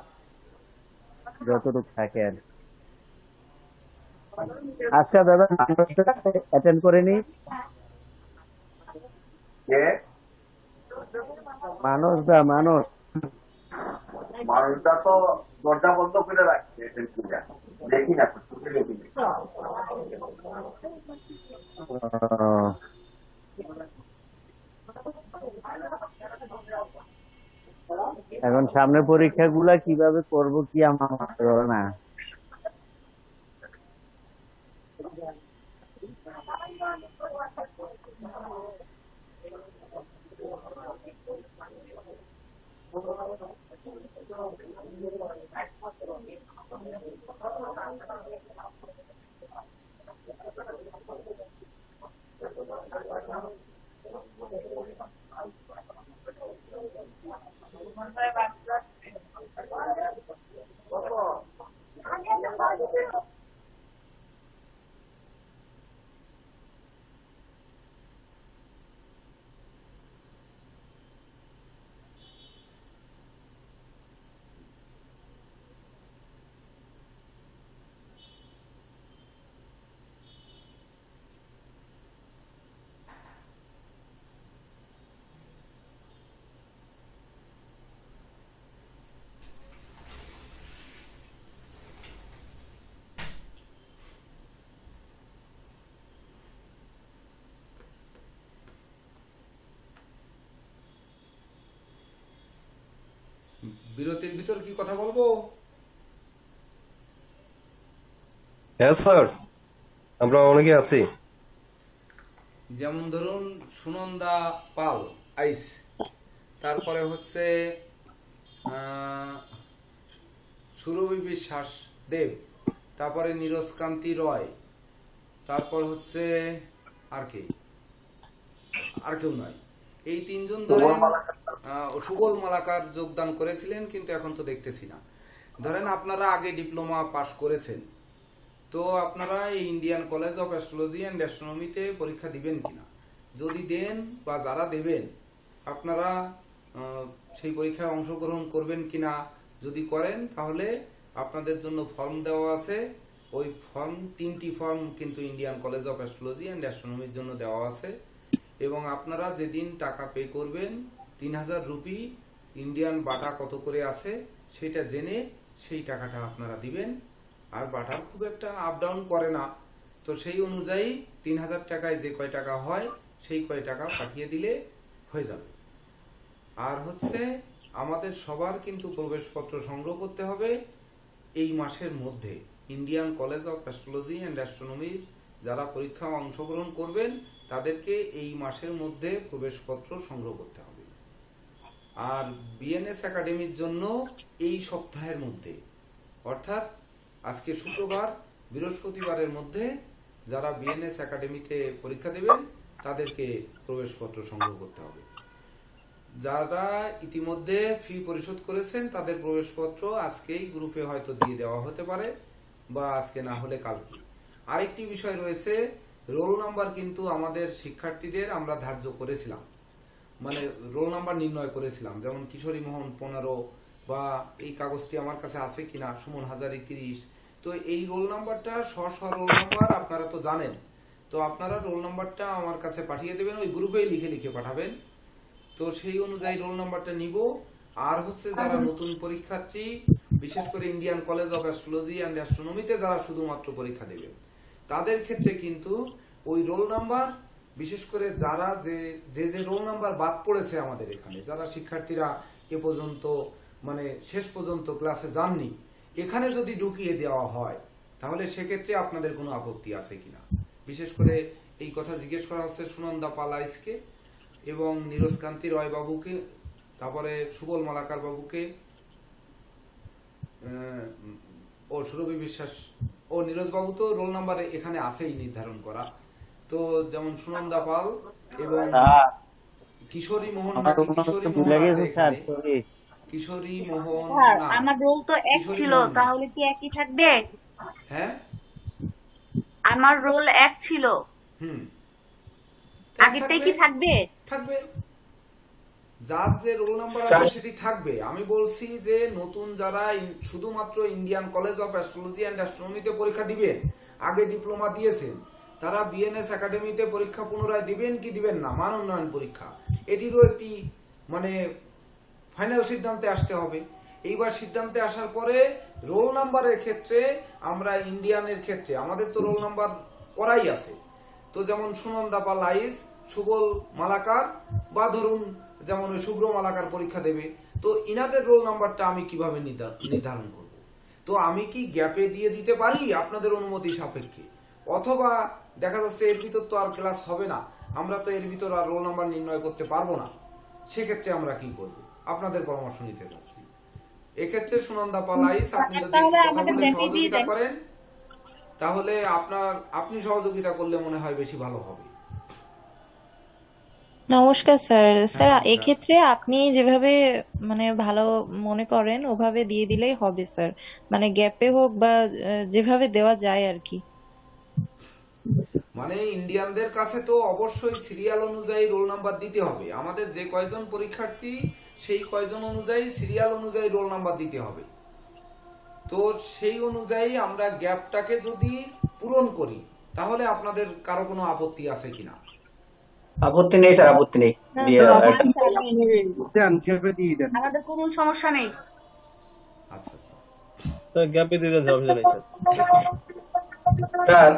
যতটুকু থাকে আর। আজকে দাদা অ্যাটেন্ড করেনি মানুষটা তো দরজা বন্ধ করে রাখছে, দেখি না দেখি। এখন সামনে পরীক্ষাগুলা কিভাবে করব কি আমার মাথায় ধরে না। বিরতির ভিতর কি কথা বলবো? হ্যাঁ স্যার, আমরা অনেকে আছি। যেমন ধরুন সুনন্দা পাল আইস, তারপরে হচ্ছে সুরভি বিশ্বাস দেব, তারপরে নীরজ কান্তি রয়, তারপর হচ্ছে আর কেউ নয়, এই তিনজন ধরেন সুবল মালাকার যোগদান করেছিলেন, কিন্তু এখন তো দেখতেছি না। ধরেন আপনারা আগে ডিপ্লোমা পাশ করেছেন, তো আপনারা এই Indian college of astrology and অ্যাস্ট্রোনমিতে পরীক্ষা দিবেন কিনা? যদি দেন বা যারা দেবেন আপনারা সেই পরীক্ষায় অংশগ্রহণ করবেন কিনা? যদি করেন তাহলে আপনাদের জন্য ফর্ম দেওয়া আছে। ওই ফর্ম 3টি ফর্ম কিন্তু Indian college of astrology and অ্যাস্ট্রোনমির জন্য দেওয়া আছে, এবং আপনারা যেদিন টাকা পে করবেন 3000 রুপি ইন্ডিয়ান বাটা কত করে আছে সেটা জেনে সেই টাকাটা আপনারা দিবেন। আর বাটার খুব একটা আপ ডাউন করে না, তো সেই অনুযায়ী 3000 টাকায় যে কয় টাকা হয় সেই কয় টাকা পাঠিয়ে দিলে হয়ে যাবে। আর হচ্ছে আমাদের সবার কিন্তু প্রবেশপত্র সংগ্রহ করতে হবে এই মাসের মধ্যে। Indian college of astrology and অ্যাস্ট্রোনমির যারা পরীক্ষা অংশগ্রহণ করবেন তাদেরকে এই মাসের মধ্যে প্রবেশপত্র সংগ্রহ করতে হবে। আর বিএনএস একাডেমির জন্য এই সপ্তাহের মধ্যে, অর্থাৎ আজকে শুক্রবার, বৃহস্পতিবারের মধ্যে যারা বিএনএস একাডেমিতে পরীক্ষা দেবেন তাদেরকে প্রবেশপত্র সংগ্রহ করতে হবে। যারা ইতিমধ্যে ফি পরিশোধ করেছেন তাদের প্রবেশপত্র আজকেই গ্রুপে হয়তো দিয়ে দেওয়া হতে পারে, বা আজকে না হলে কালকে। আরেকটি বিষয় রয়েছে, রোল নাম্বার কিন্তু আমাদের শিক্ষার্থীদের আমরা ধার্য করেছিলাম, মানে রোল নাম্বার নির্ণয় করেছিলাম। যেমন কিশোরী মোহন 15, বা এই কাগজটি আমার কাছে আছে কিনা, সুমন হাজারি 30। তো এই রোল নাম্বারটা স্ব রোল নাম্বার আপনারা তো জানেন, তো আপনারা রোল নাম্বারটা আমার কাছে পাঠিয়ে দেবেন, ওই গ্রুপেই লিখে লিখে পাঠাবেন। তো সেই অনুযায়ী রোল নাম্বারটা নিব। আর হচ্ছে যারা নতুন পরীক্ষার্থী, বিশেষ করে Indian college of astrology and অ্যাস্ট্রোনমিতে যারা শুধুমাত্র পরীক্ষা দেবেন তাদের ক্ষেত্রে কিন্তু ওই রোল নাম্বার, বিশেষ করে যারা যে রোল নাম্বার বাদ পড়েছে আমাদের এখানে, যারা শিক্ষার্থীরা এ পর্যন্ত মানে শেষ পর্যন্ত ক্লাসে যাননি, এখানে যদি ঢুকিয়ে দেওয়া হয় তাহলে সেক্ষেত্রে আপনাদের কোনো আপত্তি আছে কিনা। বিশেষ করে এই কথা জিজ্ঞেস করা হচ্ছে সুনন্দা পালাইসকে এবং নীরজ কান্তি রয় বাবুকে, তারপরে সুবল মালাকার বাবুকে, ও সুরভি বিশ্বাস ও নীরজ বাবু তো রোল নাম্বার এখানে আছেই নির্ধারণ করা। তো যেমন সুনন্দা পাল এবং কিশোরী মোহন, কিশোরী মোহন, আমার রোল তো এক ছিল, তাহলে কি একই থাকবে? হ্যাঁ, আমার রোল এক ছিল, আগেরটাই কি থাকবে? থাকবে, যার যে রোল নাম্বার আছে সেটি থাকবে। আমি বলছি যে নতুন যারা শুধুমাত্র Indian college of astrology and অ্যাস্ট্রোনমিতে পরীক্ষা দিবেন, আগে ডিপ্লোমা দিয়েছেন, তারা বিএনএস একাডেমিতে পরীক্ষা পুনরায় দিবেন কি দিবেন না, মান উন্নয়ন পরীক্ষা, এটিরও একটি মানে ফাইনাল সিদ্ধান্তে আসতে হবে। এইবার সিদ্ধান্তে আসার পরে রোল নাম্বারের ক্ষেত্রে আমরা ইন্ডিয়ানের ক্ষেত্রে আমাদের তো রোল নাম্বার করাই আছে। তো যেমন সুনন্দা পাল আইস, সুবল মালাকার, বা ধরুন যেমন ওই শুভ্র মালাকার পরীক্ষা দেবে, তো ইনাদের রোল নাম্বারটা আমি কিভাবে নির্ধারণ করব? তো আমি কি গ্যাপে দিয়ে দিতে পারি আপনাদের অনুমতি সাপেক্ষে, অথবা দেখা যাচ্ছে এর ভিতর তো আর ক্লাস হবে না, আমরা তো এর ভিতর আর রোল নাম্বার নির্ণয় করতে পারবো না, সেক্ষেত্রে আমরা কি করব? আপনাদের পরামর্শ নিতে চাচ্ছি। এক্ষেত্রে সুনন্দা পাল আইস, আপনি যদি সহযোগিতা করেন তাহলে আপনি সহযোগিতা করলে মনে হয় বেশি ভালো হবে। নমস্কার স্যার। স্যার এক্ষেত্রে আপনি যেভাবে মানে ভালো মনে করেন ওভাবে দিয়ে দিলেই হবে স্যার, মানে গ্যাপে হোক বা যেভাবে দেওয়া যায় আর কি। মানে ইন্ডিয়ানদের কাছে তো অবশ্যই সিরিয়াল অনুযায়ী রোল নাম্বার দিতে হবে। আমাদের যে কয়জন পরীক্ষার্থী সেই কয়জন অনুযায়ী সিরিয়াল অনুযায়ী রোল নাম্বার দিতে হবে। তো সেই অনুযায়ী আমরা গ্যাপটাকে যদি পূরণ করি তাহলে আপনাদের কারো কোনো আপত্তি আছে কিনা? আপত্তি নেই স্যার, আপত্তি নেই, আমাদের কোনো সমস্যা নেই। আচ্ছা আচ্ছা, গ্যাপে দিতে যাবে না স্যার।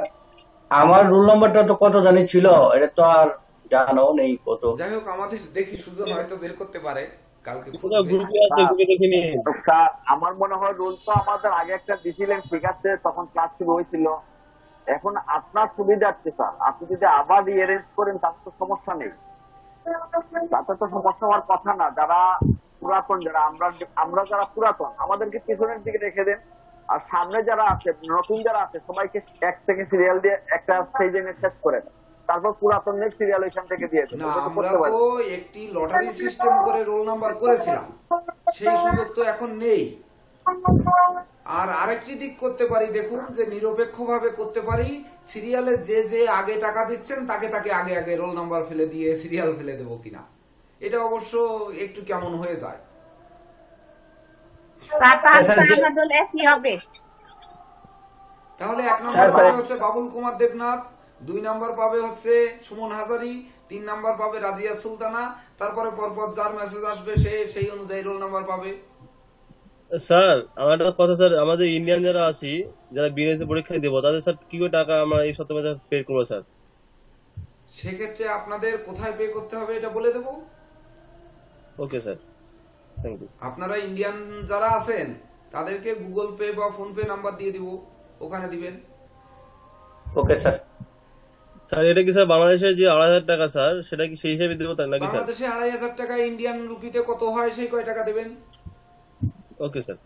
আমার রোল নাম্বারটা তো কত জানি ছিল, এটা তো আর জানাও নেই কত। যাই হোক, আমাদের দেখি সুজন হয়তো বের করতে পারে। কালকে কোথাও খুঁজবে। গ্রুপে আছে, গ্রুপে দেখিনি। স্যার আমার মনে হয় রুল তো আমাদের আগে একটা দিছিলেন, ঠিক আছে, তখন ক্লাস শুরু হয়েছিল। এখন আপনার সুবিধার্থে স্যার আপনি যদি আবার রিঅ্যারেঞ্জ করেন তাতে তো সমস্যা নেই, তাতে তো সমস্যা হওয়ার কথা না। যারা পুরাতন, যারা আমরা যারা পুরাতন, আমাদেরকে পিছনের দিকে রেখে দেন, আর সামনে যারা আছে, নতুন যারা আছে, সবাইকে এক থেকে সিরিয়াল দিয়ে একটা স্টেজে শেষ করে দেন, তারপর পুরাতনদের সিরিয়াল ওইখান থেকে দিয়ে দেন। না, এটা তো আমরা করতে পারেন। তো একটি লটারি সিস্টেম করে রোল নাম্বার করেছিলাম, সেই সুযোগ তো এখন নেই। আর আরেকটি দিক করতে পারি, দেখুন, যে নিরপেক্ষভাবে করতে পারি, সিরিয়ালে যে যে আগে টাকা দিচ্ছেন তাকে তাকে আগে আগে রোল নাম্বার ফেলে দিয়ে সিরিয়াল ফেলে দেবো কিনা। এটা অবশ্য একটু কেমন হয়ে যায়। কি হবে? তাহলে 1 নম্বর পাবে হচ্ছে বাবুল কুমার দেবনাথ, 2 নম্বর পাবে হচ্ছে সুমন হাজারি, 3 নম্বর পাবে রাজিয়া সুলতানা, তারপরে পরপর যার মেসেজ আসবে সে সেই অনুযায়ী রোল নাম্বার পাবে। স্যার আমার একটা কথা, স্যার আমাদের ইন্ডিয়ান যারা আছি, যারা বিএনএস পরীক্ষা দেবো, তাদের স্যার কি করে টাকা আমরা এই সপ্তাহে পে করবো স্যার? সেক্ষেত্রে আপনাদের কোথায় পে করতে হবে এটা বলে দেবো। Okay sir, thank you. আপনারা ইন্ডিয়ান যারা আছেন তাদেরকে গুগল পে বা ফোন পে নাম্বার দিয়ে দিব, ওখানে দিবেন। Okay sir. স্যার এটা কি স্যার বাংলাদেশের যে 2,500 টাকা স্যার, সেটা কি সেই হিসাবে দেবো নাকি স্যার? বাংলাদেশে 2,500 টাকা ইন্ডিয়ান রুপিতে কত হয় সেই কয় টাকা দেবেন। Okay sir,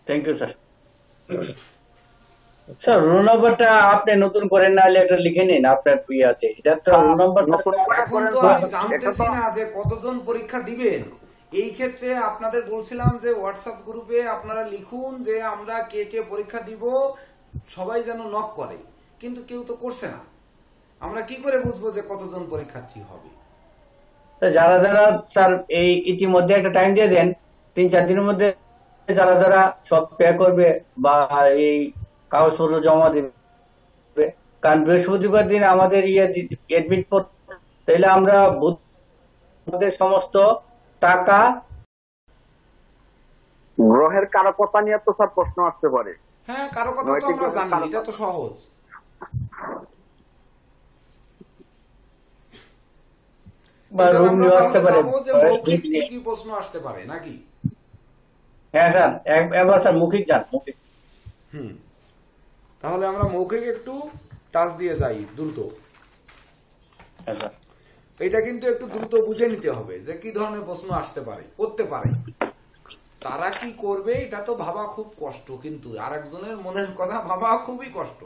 thank you sir. Sir roll নাম্বারটা আপনি নতুন করে না হলে একটা লিখে নিন আপনার ইয়াতে। এটা তো রোল নাম্বার এখন তো আমি জানতেছি না যে কতজন পরীক্ষা দিবেন। এই ক্ষেত্রে আপনাদের বলছিলাম যে হোয়াটসঅ্যাপ গ্রুপে আপনারা লিখুন যে আমরা কে কে পরীক্ষা দিব, সবাই যেন নক করে, কিন্তু কেউ তো করছে না। আমরা কি করে বুঝবো যে কতজন পরীক্ষার্থী হবে? যারা যারা স্যার এই ইতিমধ্যে একটা টাইম দিয়ে দেন, 3-4 দিনের মধ্যে যারা যারা সব পে করবে বা এই কাগজপত্র জমা দেবে, কারণ বৃহস্পতিবার দিন আমাদের এডমিট, তাইলে আমরা বুধের সমস্ত টাকা গ্রহের কারকতা নিয়ে তো স্যার প্রশ্ন আসতে পারে। হ্যাঁ, কারো কথা তো আমরা জানি, এটা তো সহজ। বা রুম নিয়ে আসতে পারে, কি প্রশ্ন আসতে পারে নাকি? হ্যাঁ স্যার, এবার স্যার মৌখিক যান, মৌখিক। তাহলে আমরা মৌখিক একটু টাচ দিয়ে যাই দ্রুত। এটা কিন্তু একটু দ্রুত বুঝে নিতে হবে যে কি ধরনের প্রশ্ন আসতে পারে, করতে পারে। তারা কি করবে এটা তো ভাবা খুব কষ্ট, কিন্তু আরেকজনের মনের কথা ভাবা খুবই কষ্ট।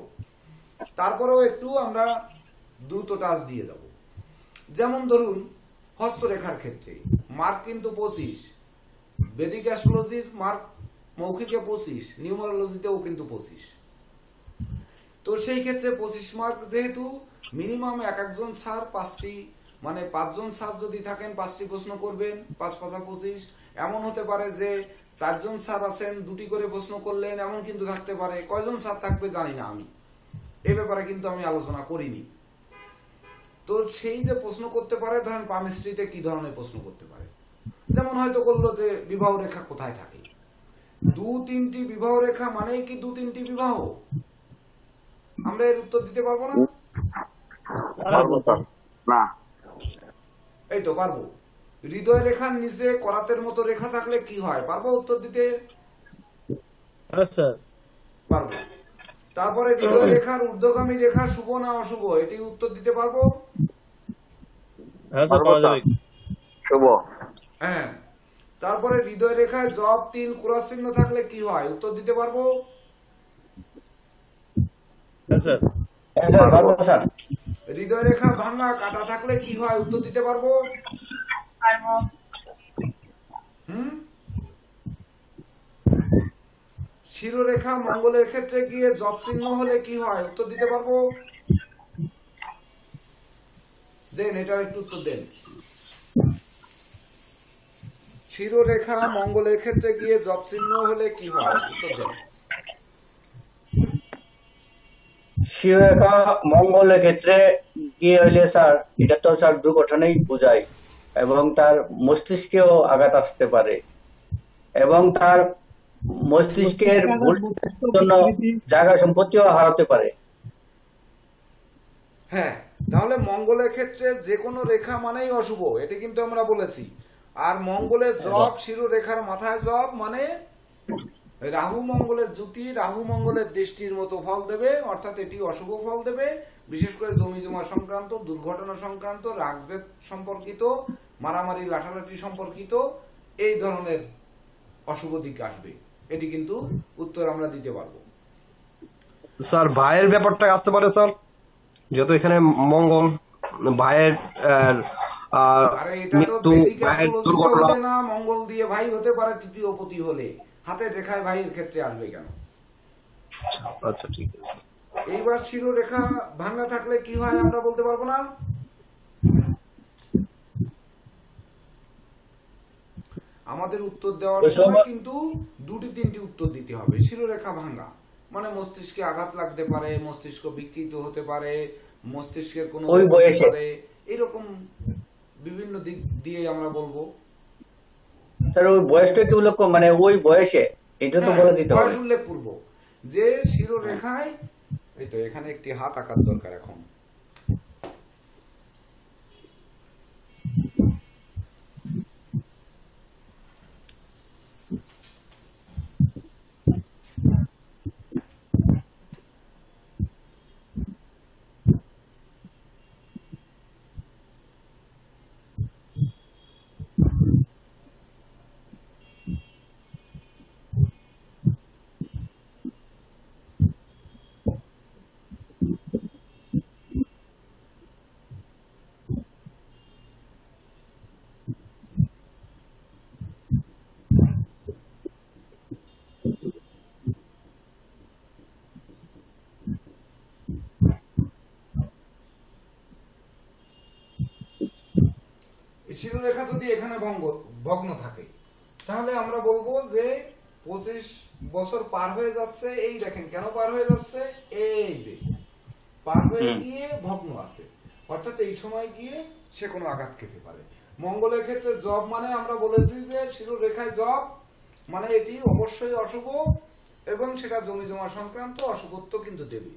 তারপরেও একটু আমরা দ্রুত টাচ দিয়ে যাব। যেমন ধরুন হস্তরেখার ক্ষেত্রে মার্ক কিন্তু 25, বেদিক অ্যাস্ট্রোলজির মার্ক মৌখিকে 25, নিউমারোলজিতেও কিন্তু 25। তো সেই ক্ষেত্রে 25 মার্ক যেহেতু মিনিমাম একজন স্যার 5টি, মানে 5 জন স্যার যদি থাকেন 5টি প্রশ্ন করবেন, 5×5=25। এমন হতে পারে যে 4 জন স্যার আছেন 2টি করে প্রশ্ন করলেন, এমন কিন্তু থাকতে পারে। কয়জন স্যার থাকবে জানি না, আমি এই ব্যাপারে কিন্তু আমি আলোচনা করিনি। তো সেই যে প্রশ্ন করতে পারে, ধরেন পামিস্ট্রিতে কি ধরনের প্রশ্ন করতে পারে, যেমন হয়তো করলো যে বিবাহ রেখা কোথায় থাকে। 2-3টি বিবাহ রেখা মানেই কি 2-3টি বিবাহ? আমরা এর উত্তর দিতে পারবো না? না, এই তো পারবো। হৃদয় রেখার নিচে করাতের মতো রেখা থাকলে কি হয়, পারবো উত্তর দিতে? পারবো। তারপরে হৃদয় রেখার ঊর্ধ্বগামী রেখা শুভ না অশুভ, এটি উত্তর দিতে পারবো? শুভ। হ্যাঁ। তারপরে হৃদয় রেখায় জব, তিল, ক্রস চিহ্ন থাকলে কি হয়, উত্তর দিতে পারবো? হৃদয় রেখা ভাঙা, কাটা থাকলে কি হয়, উত্তর দিতে পারবো? শিরোরেখা মঙ্গলের ক্ষেত্রে গিয়ে জব চিহ্ন হলে কি হয়, উত্তর দিতে পারবো? দেন, এটার একটু উত্তর দেন। শিরোরেখা মঙ্গলের ক্ষেত্রে গিয়ে জব চিহ্ন হলে কি হয়, উত্তর দেন। শিরোরেখা মঙ্গলের ক্ষেত্রে গিয়ে হইলে স্যার, এটা তো স্যার দুর্ঘটনাই বোঝায়, এবং তার মস্তিষ্কেও আঘাত আসতে পারে, এবং তার মস্তিষ্কের জন্য জায়গা সম্পত্তিও হারাতে পারে। হ্যাঁ, তাহলে মঙ্গলের ক্ষেত্রে যে কোনো রেখা মানেই অশুভ, এটা কিন্তু আমরা বলেছি। আর মঙ্গলের জব শিরোরেখার মাথায় জব মানে রাহু মঙ্গলের জ্যোতি, রাহু মঙ্গলের দৃষ্টির মতো ফল দেবে, অর্থাৎ এটি অশুভ ফল দেবে। বিশেষ করে জমি জমা সংক্রান্ত, দুর্ঘটনা সংক্রান্ত, রাগজেদ সম্পর্কিত, মারামারি লাঠালাঠি সম্পর্কিত এই ধরনের অশুভ দিক আসবে। এটি কিন্তু উত্তর আমরা দিতে পারবো। স্যার ভাইয়ের ব্যাপারটা আসতে পারে স্যার, যেহেতু এখানে মঙ্গল, ভাইয়ের আরে এটা তো মৃত্যু, বেদিক ভাইয়ের অ্যাস্ট্রোলজিতে দুর্ঘটনা। হবে না, মঙ্গল দিয়ে ভাই হতে পারে তৃতীয় পতি হলে, হাতের রেখায় ভাইয়ের ক্ষেত্রে আসবে কেন? আচ্ছা ঠিক আছে। এইবার শিরোরেখা ভাঙা থাকলে কি হয় আমরা বলতে পারবো না। আমাদের উত্তর দেওয়ার সময় কিন্তু দুটি তিনটি উত্তর দিতে হবে। শিরোরেখা ভাঙা মানে মস্তিষ্কে আঘাত লাগতে পারে, মস্তিষ্ক বিকৃত হতে পারে, মস্তিষ্কের কোনো ওই বয়সে এরকম বিভিন্ন দিক দিয়ে আমরা বলবো। স্যার ওই বয়সটা কি উল্লেখ মানে ওই বয়সে এটা তো বলে দিতে হবে। বয়স উল্লেখ পূর্ব যে শিরোরেখায়, এই তো এখানে একটি হাত আঁকার দরকার এখন। শিরোরেখা যদি এখানে ভগ্ন থাকে তাহলে আমরা বলবো যে 25 বছর পার হয়ে যাচ্ছে। এই দেখেন কেন পার হয়ে যাচ্ছে, এই যে পার হয়ে গিয়ে ভগ্ন আছে, অর্থাৎ এই সময় গিয়ে সে কোনো আঘাত খেতে পারে। মঙ্গলের ক্ষেত্রে জব মানে আমরা বলেছি যে শিরোরেখায় জব মানে এটি অবশ্যই অশুভ এবং সেটা জমি জমা সংক্রান্ত অশুভত্ব কিন্তু দেবে,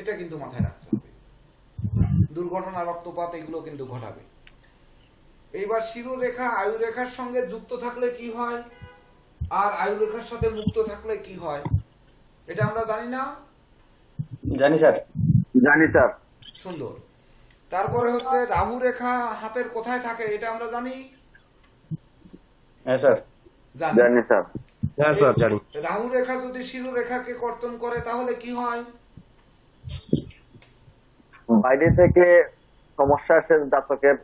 এটা কিন্তু মাথায় রাখতে হবে। দুর্ঘটনা, রক্তপাত এগুলো কিন্তু ঘটাবে। এইবার শিরোরেখা আয়ুরেখার সঙ্গে যুক্ত থাকলে কি হয় আর আয়ুরেখার সাথে মুক্ত থাকলে কি হয় এটা আমরা জানি না। জানি স্যার, জানি স্যার। সুন্দর। তারপরে হচ্ছে রাহু রেখা হাতের কোথায় থাকে এটা আমরা জানি। হ্যাঁ স্যার জানি স্যার। হ্যাঁ স্যার জানি। রাহু রেখা যদি শিরোরেখাকে কর্তন করে তাহলে কি হয়? বাইরে থেকে সমস্যা আসে জাতকের,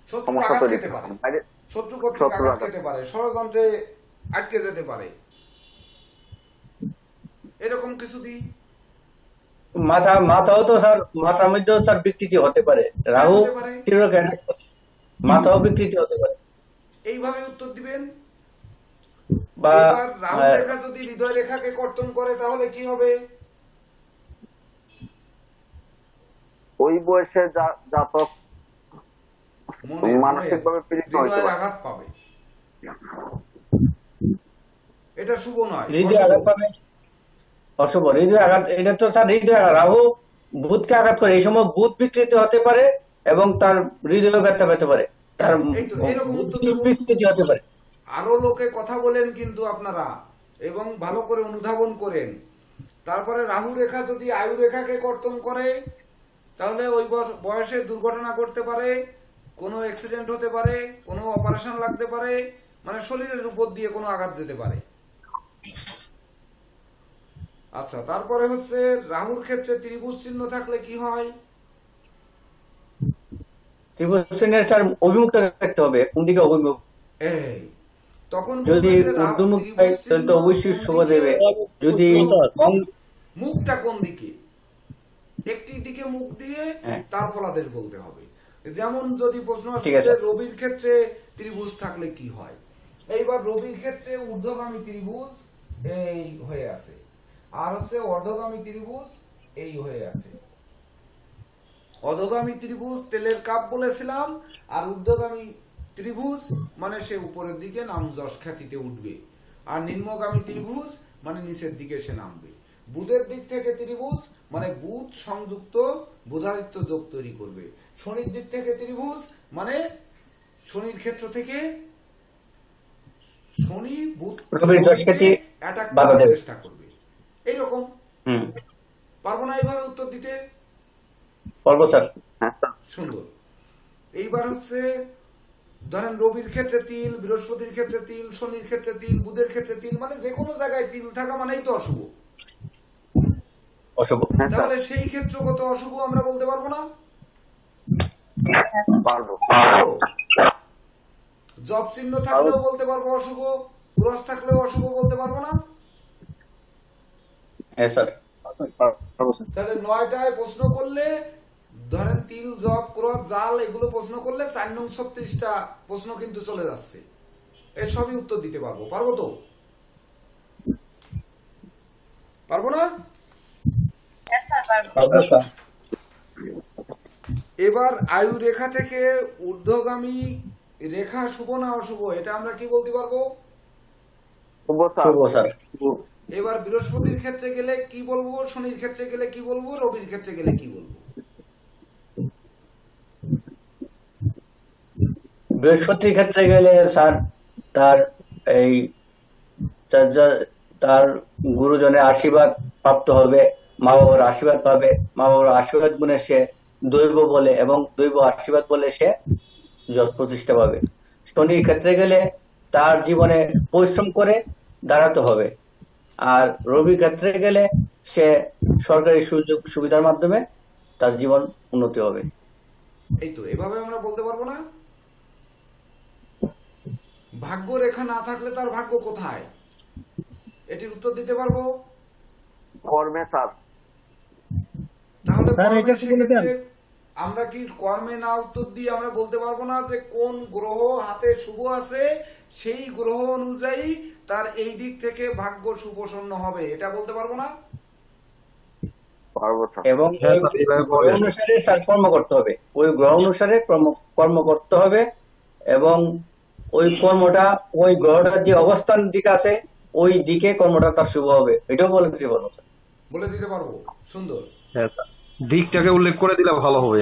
শত্রু আঘাত খেতে পারে, শত্রু কর্তৃক আঘাত খেতে পারে, ষড়যন্ত্রে আটকে যেতে পারে, এরকম কিছু দিই। মাথাও তো স্যার, মাথার মধ্যেও স্যার বিকৃতি হতে পারে, রাহু মাথাও বিকৃতি হতে পারে। এইভাবে উত্তর দিবেন। বা রাহু রেখা যদি হৃদয় রেখাকে কর্তন করে তাহলে কি হবে? ওই বয়সে জাতক মানসিকভাবে পীড়িত হতে পারে, আঘাত পাবে, এটা শুভ নয়। হৃদয় আঘাত পাবে, অশুভ হৃদয় আঘাত। এটা তো স্যার হৃদয় আঘাত, রাহু বুধকে আঘাত করে, এই সময় বুধ বিকৃতি হতে পারে এবং তার হৃদয় ব্যথা পেতে পারে, তার বিকৃতি হতে পারে। আরো লোকে কথা বলেন কিন্তু আপনারা এবং ভালো করে অনুধাবন করেন। তারপরে রাহু রেখা যদি আয়ু রেখাকে কর্তন করে তাহলে ওই বয়সে দুর্ঘটনা করতে পারে, কোনো অ্যাক্সিডেন্ট হতে পারে, কোনো অপারেশন লাগতে পারে, মানে শরীরের উপর দিয়ে কোনো আঘাত যেতে পারে। আচ্ছা, তারপরে হচ্ছে রাহুর ক্ষেত্রে ত্রিভুজ চিহ্ন থাকলে কি হয়? ত্রিভুজ চিহ্নের স্যার অভিমুখ দেখতে হবে, কোন দিকে অভিমুখ। এই তখন যদি ঊর্ধ্বমুখ হয় তাহলে তো অবশ্যই শুভ দেবে। যদি মুখটা কোন দিকে, একটি দিকে মুখ দিয়ে তার ফলাদেশ বলতে হবে। যেমন যদি প্রশ্ন আসে রবির ক্ষেত্রে ত্রিভুজ থাকলে কি হয়, এইবার রবির ক্ষেত্রে ঊর্ধ্বগামী ত্রিভুজ এই হয়ে আছে, আর হচ্ছে অর্ধগামী ত্রিভুজ এই হয়ে আছে। অধোগামী ত্রিভুজ তেলের কাপ বলেছিলাম, আর ঊর্ধ্বগামী ত্রিভুজ মানে সে উপরের দিকে নাম যশ খ্যাতিতে উঠবে, আর নিম্নগামী ত্রিভুজ মানে নিচের দিকে সে নামবে। বুধের দিক থেকে ত্রিভুজ মানে বুধ সংযুক্ত বুধাদিত্য যোগ তৈরি করবে। শনির দিক থেকে ত্রিভুজ মানে শনির ক্ষেত্র থেকে শনি বুধ অ্যাটাক করার চেষ্টা করবে। এইরকম পারবো না এইভাবে উত্তর দিতে? পারবো স্যার। সুন্দর। এইবার হচ্ছে ধরেন রবির ক্ষেত্রে তিল, বৃহস্পতির ক্ষেত্রে তিল, শনির ক্ষেত্রে তিল, বুধের ক্ষেত্রে তিল, মানে যে কোনো জায়গায় তিল থাকা মানেই তো অশুভ। অশুভ। তাহলে সেই ক্ষেত্রগত অশুভ আমরা বলতে পারবো না? পারবো। জব চিহ্ন থাকলেও বলতে পারবো অশুভ, ক্রস থাকলেও অশুভ বলতে পারবো না? হ্যাঁ স্যার। তাহলে 9টায় প্রশ্ন করলে ধরেন তিল, জব, ক্রস, জাল এগুলো প্রশ্ন করলে 4 নং 36টা প্রশ্ন কিন্তু চলে যাচ্ছে। এর সবই উত্তর দিতে পারবো। পারবো তো? পারবো না? এবার আয়ু রেখা থেকে ঊর্ধ্বগামী রেখা শুভ না অশুভ এটা আমরা কি বলতে পারবো? শুভ স্যার। এবার বৃহস্পতির ক্ষেত্রে গেলে কি বলবো, শনির ক্ষেত্রে গেলে কি বলবো, রবির ক্ষেত্রে গেলে কি বলবো? বৃহস্পতির ক্ষেত্রে গেলে স্যার তার এই তার গুরুজনের আশীর্বাদ প্রাপ্ত হবে, মা বাবার আশীর্বাদ পাবে, মা বাবার আশীর্বাদ গুণে সে দৈব বলে এবং দৈব আশীর্বাদ বলে সে যশ প্রতিষ্ঠা পাবে। শনির ক্ষেত্রে গেলে তার জীবনে পরিশ্রম করে দাঁড়াতে হবে, আর রবির ক্ষেত্রে গেলে সে সরকারি সুযোগ সুবিধার মাধ্যমে তার জীবন উন্নতি হবে। এই তো এভাবে আমরা বলতে পারবো না? ভাগ্য রেখা না থাকলে তার ভাগ্য কোথায়, এটির উত্তর দিতে পারবো? কর্মে স্যার। তাহলে আমরা কি কর্মে না উত্তর দিয়ে আমরা বলতে পারবো না যে কোন গ্রহ হাতে শুভ আছে সেই গ্রহ অনুযায়ী তার এই দিক থেকে ভাগ্য সুপ্রসন্ন হবে, এটা বলতে পারবো না? এবং অনুসারে স্যার কর্ম করতে হবে, ওই গ্রহ অনুসারে কর্ম করতে হবে এবং ওই কর্মটা ওই গ্রহটার যে অবস্থান দিকে আছে ওই দিকে কর্মটা তার শুভ হবে, এটাও বলে দিতে পারবো স্যার। বলে দিতে পারবো। সুন্দর। দিকটাকে উল্লেখ করে দিলে ভালো হবে।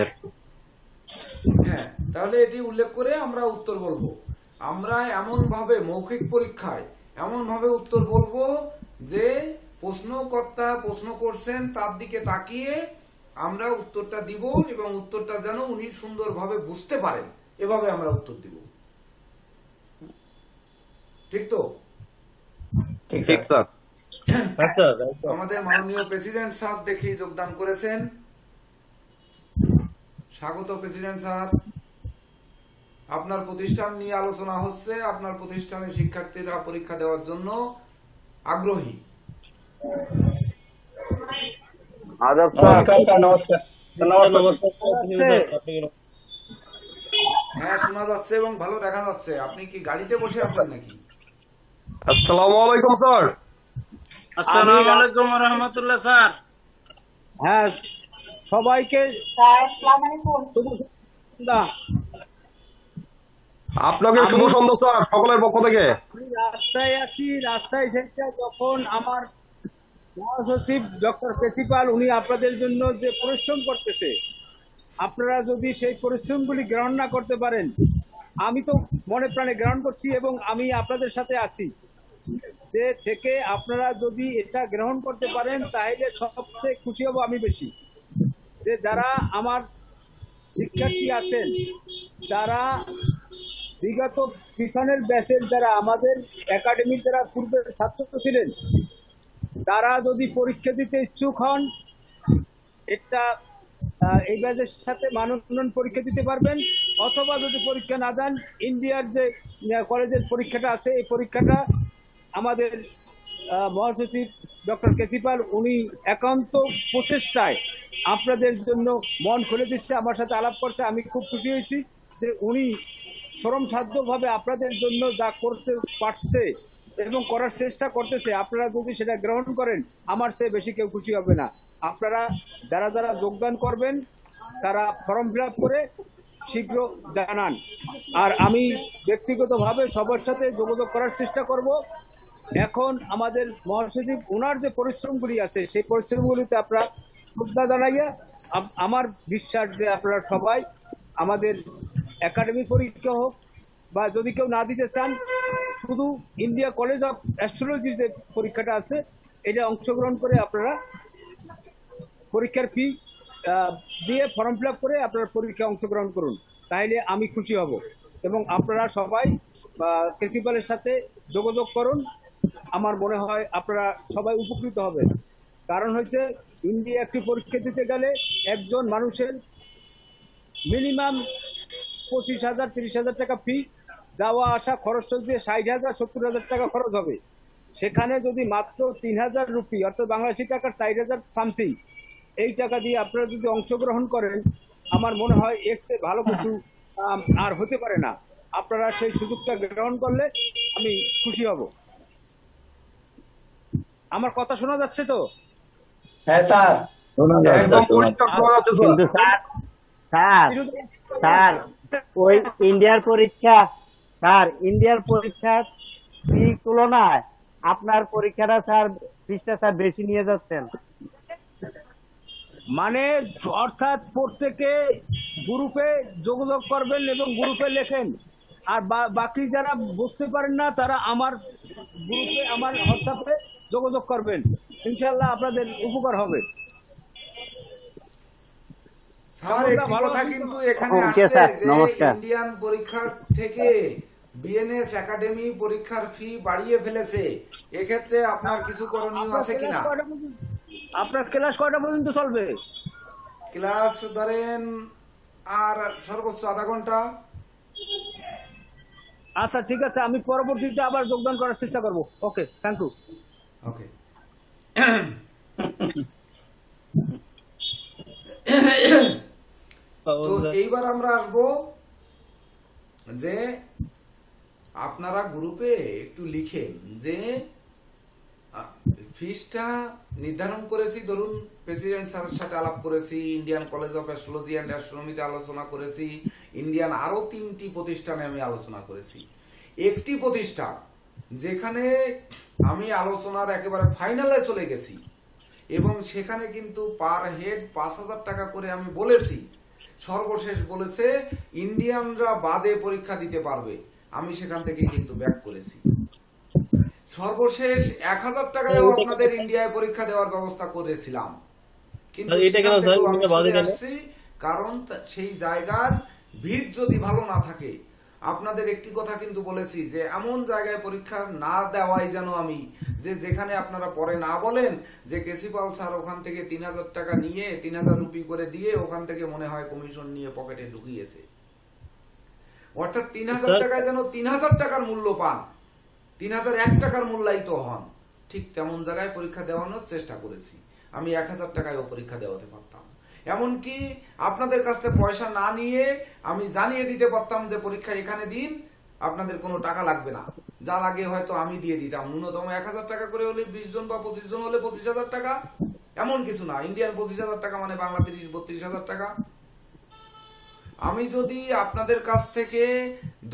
হ্যাঁ, তাহলে এটি উল্লেখ করে আমরা উত্তর বলবো। আমরা এমন ভাবে মৌখিক পরীক্ষায় এমন ভাবে উত্তর বলবো যে প্রশ্নকর্তা প্রশ্ন করছেন তার দিকে তাকিয়ে আমরা উত্তরটা দিব এবং উত্তরটা যেন উনি সুন্দরভাবে বুঝতে পারেন এভাবে আমরা উত্তর দিব। ঠিক তো? ঠিক স্যার। আমাদের মাননীয় প্রেসিডেন্ট স্যার দেখি যোগদান করেছেন। স্বাগত প্রেসিডেন্ট স্যার। আপনার প্রতিষ্ঠান নিয়ে আলোচনা হচ্ছে, আপনার প্রতিষ্ঠানের শিক্ষার্থীরা পরীক্ষা দেওয়ার জন্য আগ্রহী। হ্যাঁ শোনা যাচ্ছে এবং ভালো দেখা যাচ্ছে। আপনি কি গাড়িতে বসে আছেন নাকি? আসসালামু আলাইকুম স্যার। আসসালামু আলাইকুম ওয়া রাহমাতুল্লাহ স্যার। হ্যাঁ সবাইকে আপনাকে শুভ সন্ধ্যা স্যার সকলের পক্ষ থেকে। আমি রাস্তায় আছি, রাস্তায় থেকে যখন আমার মহাসচিব ডক্টর প্রিন্সিপাল উনি আপনাদের জন্য যে পরিশ্রম করতেছে, আপনারা যদি সেই পরিশ্রমগুলি গ্রহণ না করতে পারেন, আমি তো মনে প্রাণে গ্রহণ করছি এবং আমি আপনাদের সাথে আছি, যে থেকে আপনারা যদি এটা গ্রহণ করতে পারেন তাহলে সবচেয়ে খুশি হব আমি বেশি। যে যারা আমার শিক্ষার্থী আছেন তারা বিগত পিছনের ব্যাচের যারা আমাদের একাডেমির যারা পূর্বের ছাত্র ছিলেন তারা যদি পরীক্ষা দিতে ইচ্ছুক হন, এটা এই ব্যাচের সাথে মান উন্নয়ন পরীক্ষা দিতে পারবেন, অথবা যদি পরীক্ষা না দেন ইন্ডিয়ার যে কলেজের পরীক্ষাটা আছে এই পরীক্ষাটা আমাদের মহাসচিব ডক্টর প্রিন্সিপাল উনি একান্ত প্রচেষ্টায় আপনাদের জন্য মন খুলে দিচ্ছে, আমার সাথে আলাপ করছে। আমি খুব খুশি হয়েছি যে উনি শ্রমসাধ্যভাবে আপনাদের জন্য যা করতে পারছে এবং করার চেষ্টা করতেছে, আপনারা যদি সেটা গ্রহণ করেন আমার চেয়ে বেশি কেউ খুশি হবে না। আপনারা যারা যারা যোগদান করবেন তারা ফর্ম ফিল আপ করে শীঘ্র জানান, আর আমি ব্যক্তিগতভাবে সবার সাথে যোগাযোগ করার চেষ্টা করব এখন আমাদের মহাসচিব ওনার যে পরিশ্রমগুলি আছে সেই পরিশ্রমগুলিতে আপনারা শ্রদ্ধা জানাইয়া আমার বিশ্বাস যে আপনারা সবাই আমাদের একাডেমি পরীক্ষা হোক বা যদি কেউ না দিতে চান শুধু ইন্ডিয়া কলেজ অফ অ্যাস্ট্রোলজির যে পরীক্ষাটা আছে এটা অংশগ্রহণ করে আপনারা পরীক্ষার ফি দিয়ে ফর্ম ফিল আপ করে আপনারা পরীক্ষায় অংশগ্রহণ করুন, তাহলে আমি খুশি হব। এবং আপনারা সবাই প্রিন্সিপালের সাথে যোগাযোগ করুন, আমার মনে হয় আপনারা সবাই উপকৃত হবেন। কারণ হচ্ছে ইন্ডিয়া একটি পরীক্ষা দিতে গেলে একজন মানুষের মিনিমাম 25,000 30,000 টাকা ফি, যাওয়া আসা খরচ দিয়ে 60,000 70,000 টাকা খরচ হবে। সেখানে যদি মাত্র 3,000 রুপি অর্থাৎ বাংলাদেশি টাকার 4,000 সামথিং এই টাকা দিয়ে আপনারা যদি অংশগ্রহণ করেন, আমার মনে হয় এর চেয়ে ভালো কিছু আর হতে পারে না। আপনারা সেই সুযোগটা গ্রহণ করলে আমি খুশি হব। আমার কথা শোনা যাচ্ছে তো? হ্যাঁ স্যার, একদম পরিষ্কার শোনা যাচ্ছে স্যার। কিন্তু স্যার ওই ইন্ডিয়ার পরীক্ষার ফি তুলনায় আপনার পরীক্ষাটা স্যার ফিসটা স্যার বেশি নিয়ে যাচ্ছেন। মানে অর্থাৎ প্রত্যেকে গ্রুপে যোগাযোগ করবেন এবং গ্রুপে লেখেন, আর বাকি যারা বুঝতে পারেন না তারা আমার গ্রুপে আমার হোয়াটসঅ্যাপে যোগাযোগ করবেন, ইনশাআল্লাহ আপনাদের উপকার হবে। স্যার একটি কথা কিন্তু এখানে ওকে আসছে স্যার, যে নমস্কার। ইন্ডিয়ান পরীক্ষার থেকে বিএনএস একাডেমি পরীক্ষার ফি বাড়িয়ে ফেলেছে, এক্ষেত্রে আপনার কিছু করণীয় আছে কিনা? আপনার ক্লাস কয়টা পর্যন্ত চলবে? ক্লাস ধরেন আর সর্বোচ্চ আধা ঘন্টা। আচ্ছা ঠিক আছে, আমি পরবর্তীতে আবার যোগদান করার চেষ্টা করব। ওকে, থ্যাংক ইউ। ওকে, তো এইবার আমরা আসব যে আপনারা গ্রুপে একটু লিখেন যে ফিসটা নির্ধারণ করেছি, ধরুন প্রেসিডেন্ট স্যারের সাথে আলাপ করেছি, Indian college of astrology and অ্যাস্ট্রোনমিতে আলোচনা করেছি, ইন্ডিয়ান আরো 3টি প্রতিষ্ঠানে আমি আলোচনা করেছি। একটি প্রতিষ্ঠান যেখানে আমি আলোচনার একেবারে ফাইনালে চলে গেছি এবং সেখানে কিন্তু পার হেড 5,000 টাকা করে আমি বলেছি, সর্বশেষ বলেছে ইন্ডিয়ানরা বাদে পরীক্ষা দিতে পারবে, আমি সেখান থেকে কিন্তু ব্যাক করেছি। সর্বশেষ 1,000 টাকায়ও আপনাদের ইন্ডিয়ায় পরীক্ষা দেওয়ার ব্যবস্থা করেছিলাম, কিন্তু কারণ সেই জায়গার ভিড় যদি ভালো না থাকে। আপনাদের একটি কথা কিন্তু বলেছি যে এমন জায়গায় পরীক্ষা না দেওয়াই যেন আমি, যে যেখানে আপনারা পরে না বলেন যে কেসিপাল স্যার ওখান থেকে 3,000 টাকা নিয়ে 3,000 রুপি করে দিয়ে ওখান থেকে মনে হয় কমিশন নিয়ে পকেটে ঢুকিয়েছে। অর্থাৎ 3,000 টাকায় যেন 3,000 টাকার মূল্য পান, 3,001 টাকার মূল্যায়িত হন, ঠিক তেমন জায়গায় পরীক্ষা দেওয়ানোর চেষ্টা করেছি। আমি 1,000 টাকায়ও পরীক্ষা দেওয়াতে পারতাম, এমনকি আপনাদের কাছ থেকে পয়সা না নিয়ে আমি জানিয়ে দিতে পারতাম যে পরীক্ষা এখানে দিন, আপনাদের কোনো টাকা লাগবে না, যা লাগে হয়তো আমি দিয়ে দিতাম। ন্যূনতম 1,000 টাকা করে হলে 20 জন বা 25 জন হলে 25,000 টাকা, এমন কিছু না। ইন্ডিয়ান 25,000 টাকা মানে বাংলা 30-32,000 টাকা। আমি যদি আপনাদের কাছ থেকে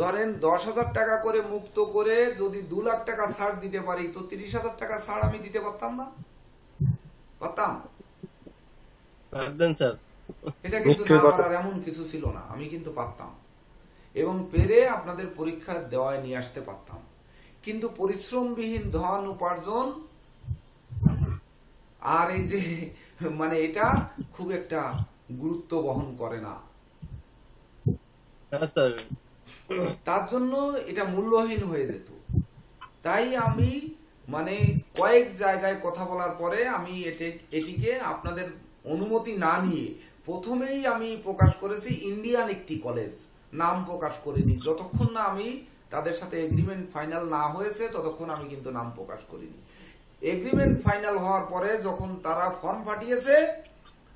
ধরেন 10,000 টাকা করে মুক্ত করে যদি 2 লাখ টাকা ছাড় দিতে পারি, তো 30,000 টাকা ছাড় আমি দিতে পারতাম না? পারতাম। এটা কিন্তু না পারার এমন কিছু ছিল না, আমি কিন্তু পারতাম এবং পেরে আপনাদের পরীক্ষা দেওয়ায় নিয়ে আসতে পারতাম। কিন্তু পরিশ্রমবিহীন ধন উপার্জন আর এই যে মানে এটা খুব একটা গুরুত্ব বহন করে না, তার জন্য এটা মূল্যহীন হয়ে যেত। তাই আমি মানে কয়েক জায়গায় কথা বলার পরে আমি এটিকে আপনাদের অনুমতি না নিয়ে প্রথমেই আমি প্রকাশ করেছি ইন্ডিয়ান একটি কলেজ, নাম প্রকাশ করিনি। যতক্ষণ না আমি তাদের সাথে এগ্রিমেন্ট ফাইনাল না হয়েছে ততক্ষণ আমি কিন্তু নাম প্রকাশ করিনি। এগ্রিমেন্ট ফাইনাল হওয়ার পরে যখন তারা ফর্ম পাঠিয়েছে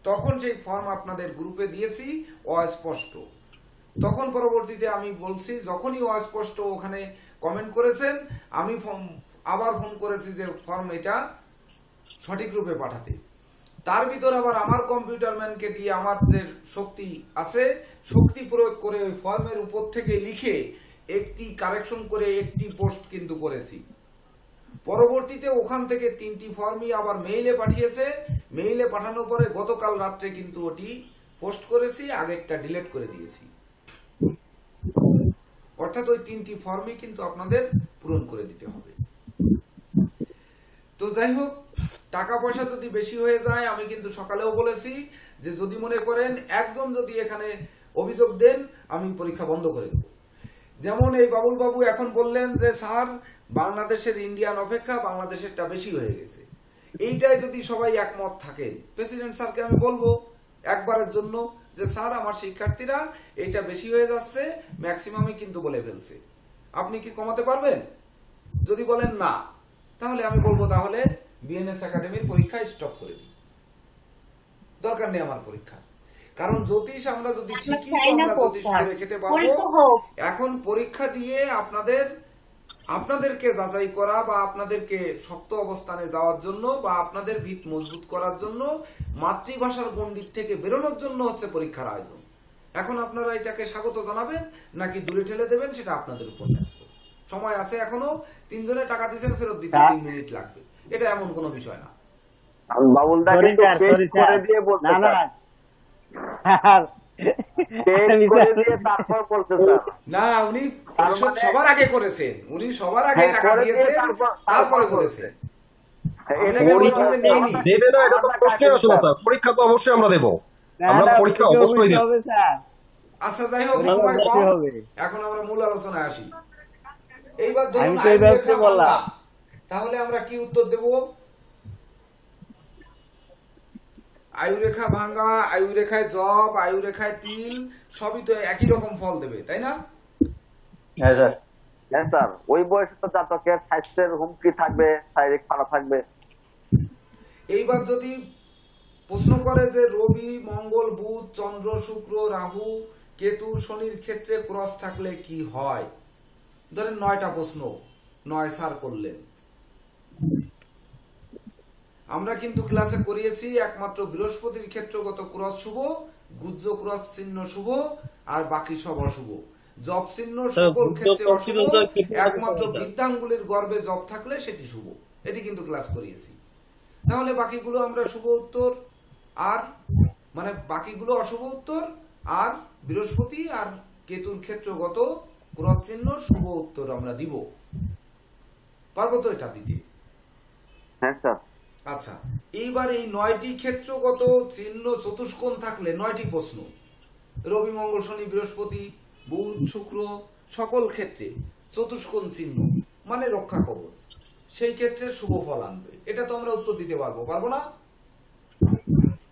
তখন সেই ফর্ম আপনাদের গ্রুপে দিয়েছি অস্পষ্ট। তখন পরবর্তীতে আমি বলছি, যখনই অস্পষ্ট ওখানে কমেন্ট করেছেন আমি আবার ফোন করেছি যে ফর্ম এটা সঠিক রূপে পাঠাতে। তার ভিতর আবার আমার কম্পিউটার ম্যানকে দিয়ে আমার যে শক্তি আছে শক্তি প্রয়োগ করে ওই ফর্মের উপর থেকে লিখে একটি কারেকশন করে একটি পোস্ট কিন্তু করেছি। পরবর্তীতে ওখান থেকে 3টি ফর্মই আবার মেইলে পাঠিয়েছে। মেইলে পাঠানোর পরে গতকাল রাত্রে কিন্তু ওটি পোস্ট করেছি, আগেরটা ডিলিট করে দিয়েছি। অর্থাৎ ওই 3টি ফর্মই কিন্তু আপনাদের পূরণ করে দিতে হবে। তো যাই হোক, টাকা পয়সা যদি বেশি হয়ে যায়, আমি কিন্তু সকালেও বলেছি যে যদি মনে করেন একজন যদি এখানে অভিযোগ দেন, আমি পরীক্ষা বন্ধ করে দেব। যেমন এই বাবুল বাবু এখন বললেন যে স্যার বাংলাদেশের ইন্ডিয়ান অপেক্ষা বাংলাদেশেরটা বেশি হয়ে গেছে। এইটাই যদি সবাই একমত থাকেন, প্রেসিডেন্ট স্যারকে আমি বলবো একবারের জন্য যে স্যার আমার শিক্ষার্থীরা এইটা বেশি হয়ে যাচ্ছে, ম্যাক্সিমামই কিন্তু বলে ফেলছে, আপনি কি কমাতে পারবেন? যদি বলেন না, তাহলে আমি বলবো তাহলে বিএনএস একাডেমির পরীক্ষা স্টপ করে দিই, দরকার নেই আমার পরীক্ষা। কারণ জ্যোতিষ আমরা যদি শিখি তো আমরা জ্যোতিষ করে খেতে পারবো। এখন পরীক্ষা দিয়ে আপনাদেরকে যাচাই করা বা আপনাদেরকে শক্ত অবস্থানে যাওয়ার জন্য বা আপনাদের ভিত মজবুত করার জন্য, মাতৃভাষার গণ্ডিত থেকে বেরোনোর জন্য হচ্ছে পরীক্ষার আয়োজন। এখন আপনারা এটাকে স্বাগত জানাবেন নাকি দূরে ঠেলে দেবেন সেটা আপনাদের উপর ন্যস্ত। সময় আছে এখনো, 3 জনে টাকা দিয়েছেন, ফেরত দিতে 3 মিনিট লাগবে, এটা এমন কোনো বিষয় না। না, উনি সবার আগে করেছেন, উনি সবার আগে টাকা দিয়েছেন, তারপরে বলেছেন পরীক্ষা তো অবশ্যই আমরা দেবো, আমরা পরীক্ষা অবশ্যই দেব। আচ্ছা যাই হোক, সময় কম, এখন আমরা মূল আলোচনায় আসি। এইবার ধরুন তাহলে আমরা কি উত্তর দেব? আয়ুরেখা ভাঙ্গা, আয়ুরেখায় জব, আয়ুরেখায় তিল, সবই তো একই রকম ফল দেবে, তাই না? হ্যাঁ স্যার, হ্যাঁ স্যার, ওই বয়সে তো জাতকের স্বাস্থ্যের হুমকি থাকবে, শারীরিক খারাপ থাকবে। এইবার যদি প্রশ্ন করে যে রবি, মঙ্গল, বুধ, চন্দ্র, শুক্র, রাহু, কেতু, শনির ক্ষেত্রে ক্রস থাকলে কি হয়? ধরেন 9টা প্রশ্ন, 9 সার করলেন। আমরা কিন্তু ক্লাসে করিয়েছি একমাত্র বৃহস্পতির ক্ষেত্রগত ক্রস শুভ, গুজ্জ ক্রস চিহ্ন শুভ, আর বাকি সব অশুভ। জব চিহ্ন সকল ক্ষেত্রে অশুভ, একমাত্র বৃদ্ধাঙ্গুলির গর্ভে জব থাকলে সেটি শুভ। এটি কিন্তু ক্লাস করিয়েছি। তাহলে বাকিগুলো আমরা শুভ উত্তর, আর মানে বাকিগুলো অশুভ উত্তর, আর বৃহস্পতি আর কেতুর ক্ষেত্রগত ক্রস চিহ্ন শুভ উত্তর আমরা দিব। পারবো তো এটা দিতে? হ্যাঁ স্যার। আচ্ছা, এইবার এই 9টি ক্ষেত্রগত চিহ্ন চতুষ্কোণ থাকলে 9টি প্রশ্ন, রবি, মঙ্গল, শনি, বৃহস্পতি, বুধ, শুক্র, সকল ক্ষেত্রে চতুষ্কোণ চিহ্ন মানে রক্ষা কবচ, সেই ক্ষেত্রে শুভ ফল আনবে। এটা তো আমরা উত্তর দিতে পারবো না?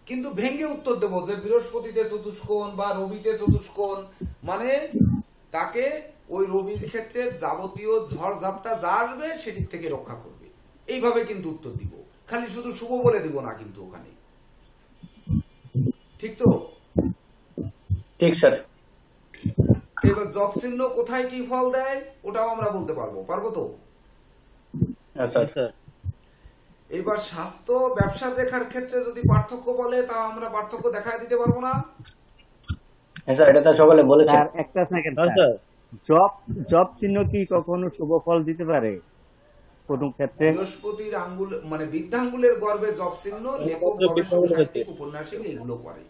কিন্তু ভেঙ্গে উত্তর দেব যে বৃহস্পতিতে চতুষ্কোণ বা রবিতে চতুষ্কোণ, মানে তাকে ওই রবির ক্ষেত্রে যাবতীয় ঝড় ঝাপটা যা আসবে সেটির থেকে রক্ষা করবে। এইভাবে কিন্তু উত্তর দিব, খালি শুধু শুভ বলে দিব না কিন্তু ওখানে। ঠিক তো? ঠিক স্যার। এবার জব চিহ্ন কোথায় কি ফল দেয় ওটাও আমরা বলতে পারবো তো? এবার স্বাস্থ্য ব্যবসার রেখার ক্ষেত্রে যদি পার্থক্য বলে তা আমরা পার্থক্য দেখায় দিতে পারবো না? হ্যাঁ স্যার, এটা তো সকালে বলেছেন। একটা সেকেন্ড, জব চিহ্ন কি কখনো শুভ ফল দিতে পারে কোন ক্ষেত্রে? বৃহস্পতির আঙ্গুল মানে বৃদ্ধাঙ্গুলের গর্ভে জব চিহ্ন লেখক, গবেষক, সাহিত্যিক, উপন্যাসিক এগুলো করে।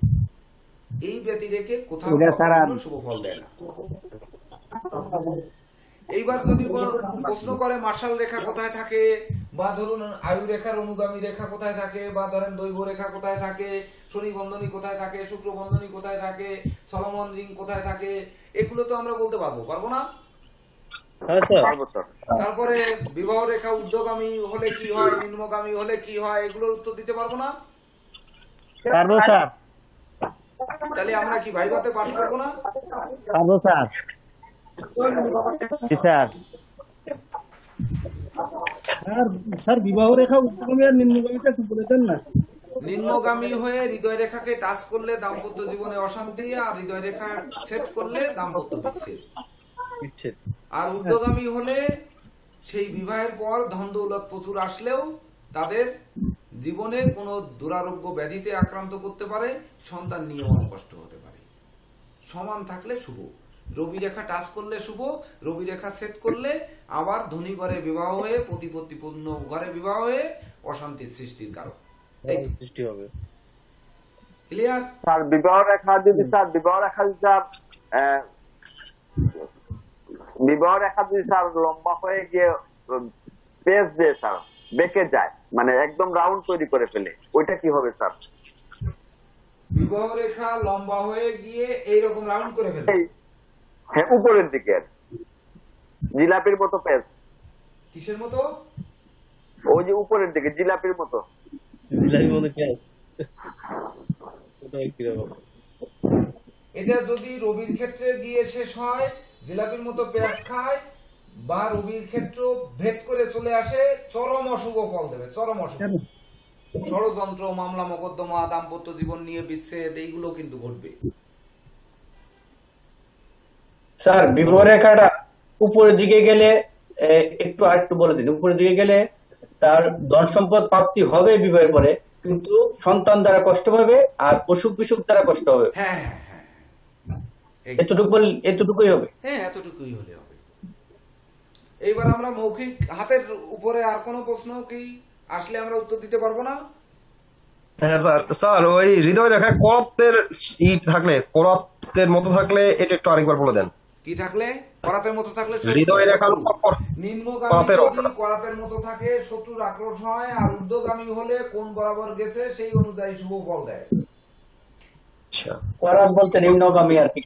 এই ব্যতি রেখে কোথাও শুভ ফল দেয় না। এইবার যদি প্রশ্ন করে মার্শাল রেখা কোথায় থাকে, বা ধরুন আয়ু রেখার অনুগামী রেখা কোথায় থাকে, বা ধরেন দৈব রেখা কোথায় থাকে, শনি বন্ধনী কোথায় থাকে, শুক্র বন্ধনী কোথায় থাকে, সলোমন রিং কোথায় থাকে, এগুলো তো আমরা বলতে পারবো না? তারপরে বিবাহ রেখা ঊর্ধ্বগামী হলে কি হয়, নিম্নগামী হলে কি হয়, এগুলোর উত্তর দিতে পারবো না? পারবো স্যার। তাহলে আমরা কি ভাইভাতে পাস করবো না? পারবো স্যার। স্যার বিবাহ রেখা ঊর্ধ্বগামী আর নিম্নগামীটা একটু বলে দেন না। নিম্নগামী হয়ে হৃদয় রেখাকে টাচ করলে দাম্পত্য জীবনে অশান্তি, আর হৃদয় রেখা সেট করলে দাম্পত্য বিচ্ছেদ। আর ঊর্ধ্বগামী হলে সেই বিবাহের পর ধন দৌলত প্রচুর আসলেও তাদের জীবনে কোনো দুরারোগ্য ব্যাধিতে আক্রান্ত করতে পারে, সন্তান নিয়ে কষ্ট হতে পারে। সমান থাকলে শুভ, রবি রেখা টাচ করলে শুভ, রবি রেখা ছেদ করলে আবার ধনী ঘরে বিবাহ হয়ে প্রতিপত্তিপূর্ণ ঘরে বিবাহ হয়ে অশান্তির সৃষ্টির কারণ সৃষ্টি হবে। ক্লিয়ার? স্যার বিবাহ রেখা যদি স্যার লম্বা হয়ে গিয়ে পেজ দিয়ে স্যার বেঁকে যায়, মানে একদম রাউন্ড তৈরি করে ফেলে, ওইটা কি হবে স্যার? বিবাহ রেখা লম্বা হয়ে গিয়ে এইরকম রাউন্ড করে ফেলে, হ্যাঁ উপরের দিকে জিলাপির মতো পেজ। কিসের মতো? ওই যে উপরের দিকে জিলাপির মতো। জিলাপির মতো পেঁয়াজ, ওটা কিরকম? এটা যদি রবির ক্ষেত্রে গিয়ে শেষ হয় জিলাপির মতো পেঁয়াজ খায়, বা রবির ক্ষেত্র ভেদ করে চলে আসে, চরম অশুভ ফল দেবে, চরম অশুভ। ষড়যন্ত্র, মামলা মোকদ্দমা, দাম্পত্য জীবন নিয়ে বিচ্ছেদ, এইগুলো কিন্তু ঘটবে। স্যার বিবাহ রেখাটা উপরের দিকে গেলে আরেকটু বলে দিন। উপরের দিকে গেলে তার ধন সম্পদ প্রাপ্তি হবে বিবাহের পরে, কিন্তু সন্তান দ্বারা কষ্ট হবে আর অসুখ বিসুখ দ্বারা কষ্ট হবে। হ্যাঁ, এতটুকুই হবে। হ্যাঁ, এতটুকুই হলে হবে। এইবার আমরা মৌখিক হাতের উপরে আর কোনো প্রশ্ন কি আসলে আমরা উত্তর দিতে পারবো না? হ্যাঁ স্যার, স্যার ওই হৃদয় রেখায় করতের মতো থাকলে এটা একটু আরেকবার বলে দেন। কি থাকলে? করাতের মতো থাকলে হৃদয় রেখা নিম্নগামী যদি করাতের মতো থাকে শত্রুর আক্রোশ হয়, আর ঊর্ধ্বগামী হলে কোন বরাবর গেছে সেই অনুযায়ী শুভ ফল দেয়। করাত বলতে নিম্নগামী আর কি?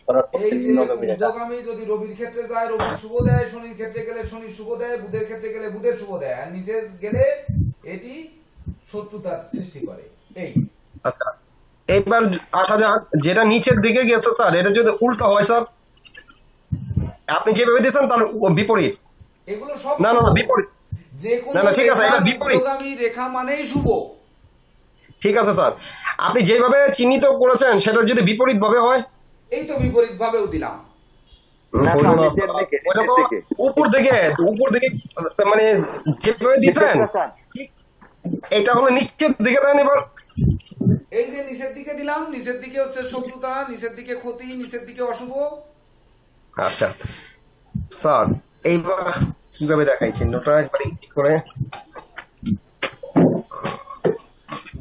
ঊর্ধ্বগামী যদি রবির ক্ষেত্রে যায় রবির শুভ দেয়, শনির ক্ষেত্রে গেলে শনির শুভ দেয়, বুধের ক্ষেত্রে গেলে বুধের শুভ দেয়, আর নিচে গেলে এটি শত্রুতার সৃষ্টি করে। এই আচ্ছা, এইবার আসা যাক যেটা নিচের দিকে গেছে স্যার, এটা যদি উল্টো হয় স্যার, আপনি যেভাবে দিয়েছেন তার বিপরীত। এগুলো সব না বিপরীত। না ঠিক আছে, এটা বিপরীত। ঊর্ধ্বগামী রেখা মানেই শুভ। ঠিক আছে স্যার, আপনি যেভাবে চিহ্নিত করেছেন সেটা যদি বিপরীত ভাবে হয়? এই তো বিপরীত ভাবেও দিলাম। ওটা তো উপর দিকে মানে যেভাবে দিতেন এটা হলো নিচের দিকে দেন। এবার এই যে নিচের দিকে দিলাম, নিচের দিকে হচ্ছে শত্রুতা, নিচের দিকে ক্ষতি, নিচের দিকে অশুভ। আচ্ছা স্যার, এইবার কিভাবে দেখাই চিহ্নটা একবার করে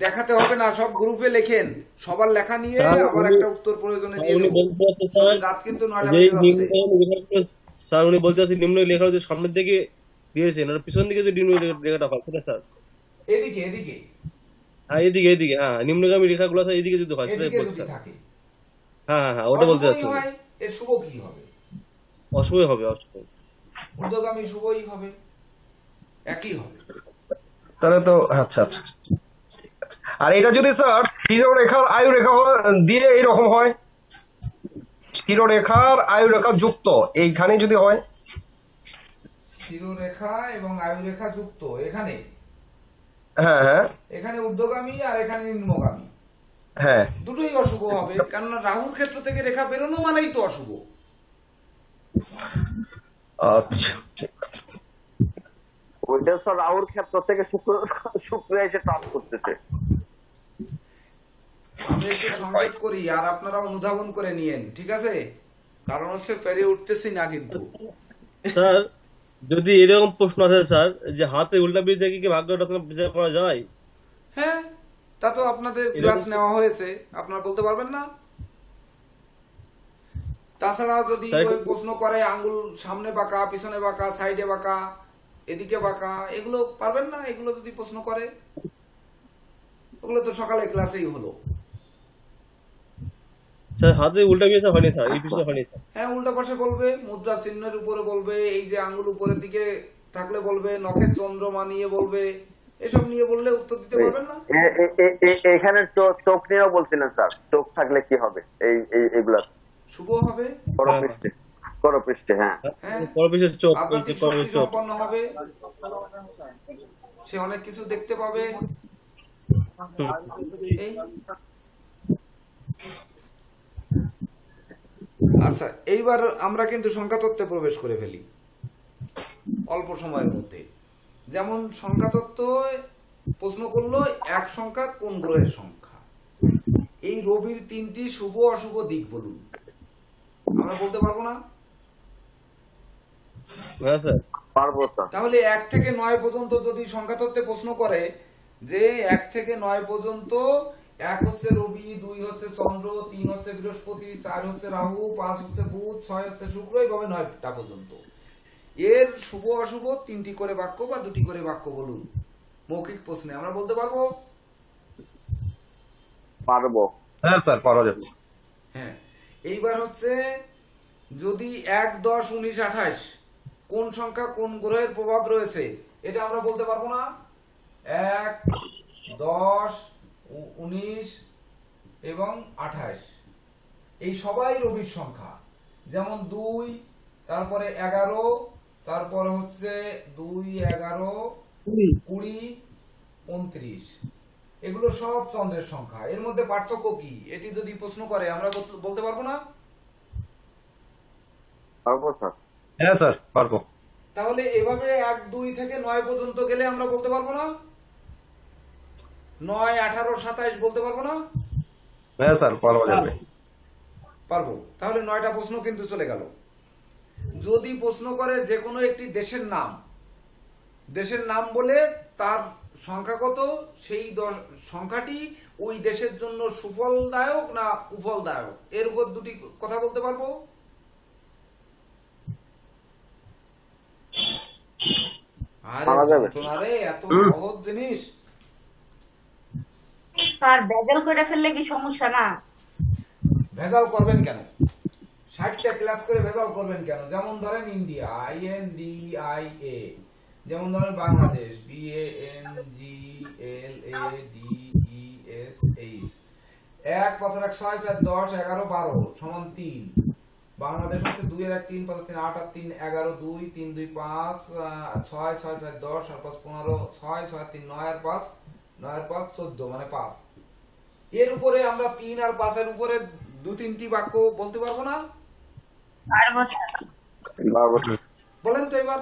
দেখাতে হবে না, সব গ্রুপে লেখেন, সবার লেখা নিয়ে আবার একটা উত্তর প্রয়োজনে দিয়ে দেব। রাত কিন্তু 9টা বেজে যাচ্ছে। স্যার উনি বলতে চাচ্ছেন নিম্ন লেখা যে সামনের দিকে দিয়েছেন, আর পিছন দিকে যে নিম্ন লেখাটা হয় সেটা স্যার এদিকে হ্যাঁ এদিকে হ্যাঁ নিম্নগামী রেখাগুলো স্যার এদিকে যদি হয় সেটাই বলছে। হ্যাঁ ওটা বলতে চাচ্ছি। এর শুভ কি হবে? অশুভই হবে। ঊর্ধ্বগামী শুভই হবে, একই হবে। তাহলে তো আচ্ছা। আর এটা যদি স্যার শিরোরেখার আয়ু রেখা দিয়ে এইরকম হয়, শিরোরেখার আয়ু রেখা যুক্ত এইখানে যদি হয়, শিরোরেখা এবং আয়ু রেখা যুক্ত এখানে, হ্যাঁ এখানে ঊর্ধ্বগামী আর এখানে নিম্নগামী, হ্যাঁ দুটোই অশুভ হবে, কেননা রাহুর ক্ষেত্র থেকে রেখা বেরোনো মানেই তো অশুভ। আচ্ছা ঠিক আছে। ওইটা স্যার রাহুর ক্ষেত্র থেকে শুক্র এসে টাচ করতেছে। আমি একটু সংক্ষেপ করি আর আপনারা অনুধাবন করে নিয়েন, ঠিক আছে? কারণ হচ্ছে পেরে উঠতেছি না কিন্তু। স্যার যদি এরকম প্রশ্ন আসে স্যার যে হাতে উল্টা বীজ দেখে কি ভাগ্যটা বিচার করা যায়? হ্যাঁ, তা তো আপনাদের ক্লাস নেওয়া হয়েছে, আপনারা বলতে পারবেন না? তাছাড়া যদি প্রশ্ন করে আঙ্গুল সামনে বাঁকা, পিছনে বাঁকা, সাইডে বাঁকা, এদিকে বাঁকা, এগুলো পারবেন না? এগুলো যদি প্রশ্ন করে, ওগুলো তো সকালে ক্লাসেই হলো। স্যার হাতে উল্টা বীজ হয়নি স্যার, এই পিছনে হয়নি স্যার। হ্যাঁ, উল্টা পাশে বলবে, মুদ্রা চিহ্নের উপরে বলবে, এই যে আঙ্গুল উপরের দিকে থাকলে বলবে, নখের চন্দ্রমা নিয়ে বলবে, এসব নিয়ে বললে উত্তর দিতে পারবেন না? এখানে চোখ নিয়েও বলছিলেন স্যার, চোখ থাকলে কি হবে? এগুলা শুভ হবে, করপৃষ্ঠে। হ্যাঁ, করপৃষ্ঠের চোখ সম্পন্ন হবে, সে অনেক কিছু দেখতে পাবে। আচ্ছা, এইবার আমরা কিন্তু সংখ্যা তত্ত্বে প্রবেশ করে ফেলি অল্প সময়ের মধ্যে। যেমন সংখ্যা তত্ত্ব প্রশ্ন করলো এক সংখ্যা কোন গ্রহের সংখ্যা, এই রবির 3টি শুভ অশুভ দিক বলুন। আমরা বলতে পারবো না? হ্যাঁ স্যার পারবো স্যার। তাহলে 1 থেকে 9 পর্যন্ত যদি সংখ্যা তত্ত্বে প্রশ্ন করে যে 1 থেকে 9 পর্যন্ত 1 হচ্ছে রবি, 2 হচ্ছে চন্দ্র, 3 হচ্ছে বৃহস্পতি, 4 হচ্ছে রাহু, 5 হচ্ছে বুধ, 6 হচ্ছে শুক্র, এইভাবে 9টা পর্যন্ত। এর শুভ অশুভ 3টি করে বাক্য বা 2টি করে বাক্য বলুন মৌখিক প্রশ্নে। আমরা বলতে পারবো? পারবো। হ্যাঁ স্যার পারা যাবে। হ্যাঁ, এইবার হচ্ছে যদি 1, 10, 19, 28 কোন সংখ্যা কোন গ্রহের প্রভাব রয়েছে এটা আমরা বলতে পারবো না? 1, 10, 19 এবং 28 এই সবাই রবির সংখ্যা। যেমন 2, তারপরে 11, তারপর হচ্ছে 2, 11, 20, 29 এগুলো সব চন্দ্রের সংখ্যা। এর মধ্যে পার্থক্য কি এটি যদি প্রশ্ন করে আমরা বলতে পারবো না? পারবো স্যার। হ্যাঁ স্যার পারবো। তাহলে এভাবে 1, 2 থেকে 9 পর্যন্ত গেলে আমরা বলতে পারবো না? 9, 18, 27 বলতে পারবো না? হ্যাঁ স্যার পারা যাবে। পারবো। তাহলে 9টা প্রশ্ন কিন্তু চলে গেল। যদি প্রশ্ন করে যে কোনো একটি দেশের নাম বলে তার সংখ্যা কত, সেই সংখ্যাটি ওই দেশের জন্য সুফলদায়ক না কুফলদায়ক, এর উপর 2টি কথা বলতে পারবো। আরে এত সহজ জিনিস। স্যার ভেজাল করে ফেললে কি সমস্যা না? ভেজাল করবেন কেন? 60টা ক্লাস করে ভেজাল করবেন কেন? যেমন ধরেন ইন্ডিয়া, INDIA, যেমন ধরেন বাংলাদেশ, BANGLADESH, 1 5 1 6 4 10 11 12 সমান 3। বাংলাদেশ হচ্ছে 2 1 3 5 3 8 8 3 11 2 3 2 5 6 6 4 10 আর 5 15 6 6 3 9 আর 5 9 আর 5 14 মানে 5। এর উপরে আমরা 3 আর 5 এর উপরে 2-3টি বাক্য বলতে পারবো না? বলেন তো এবার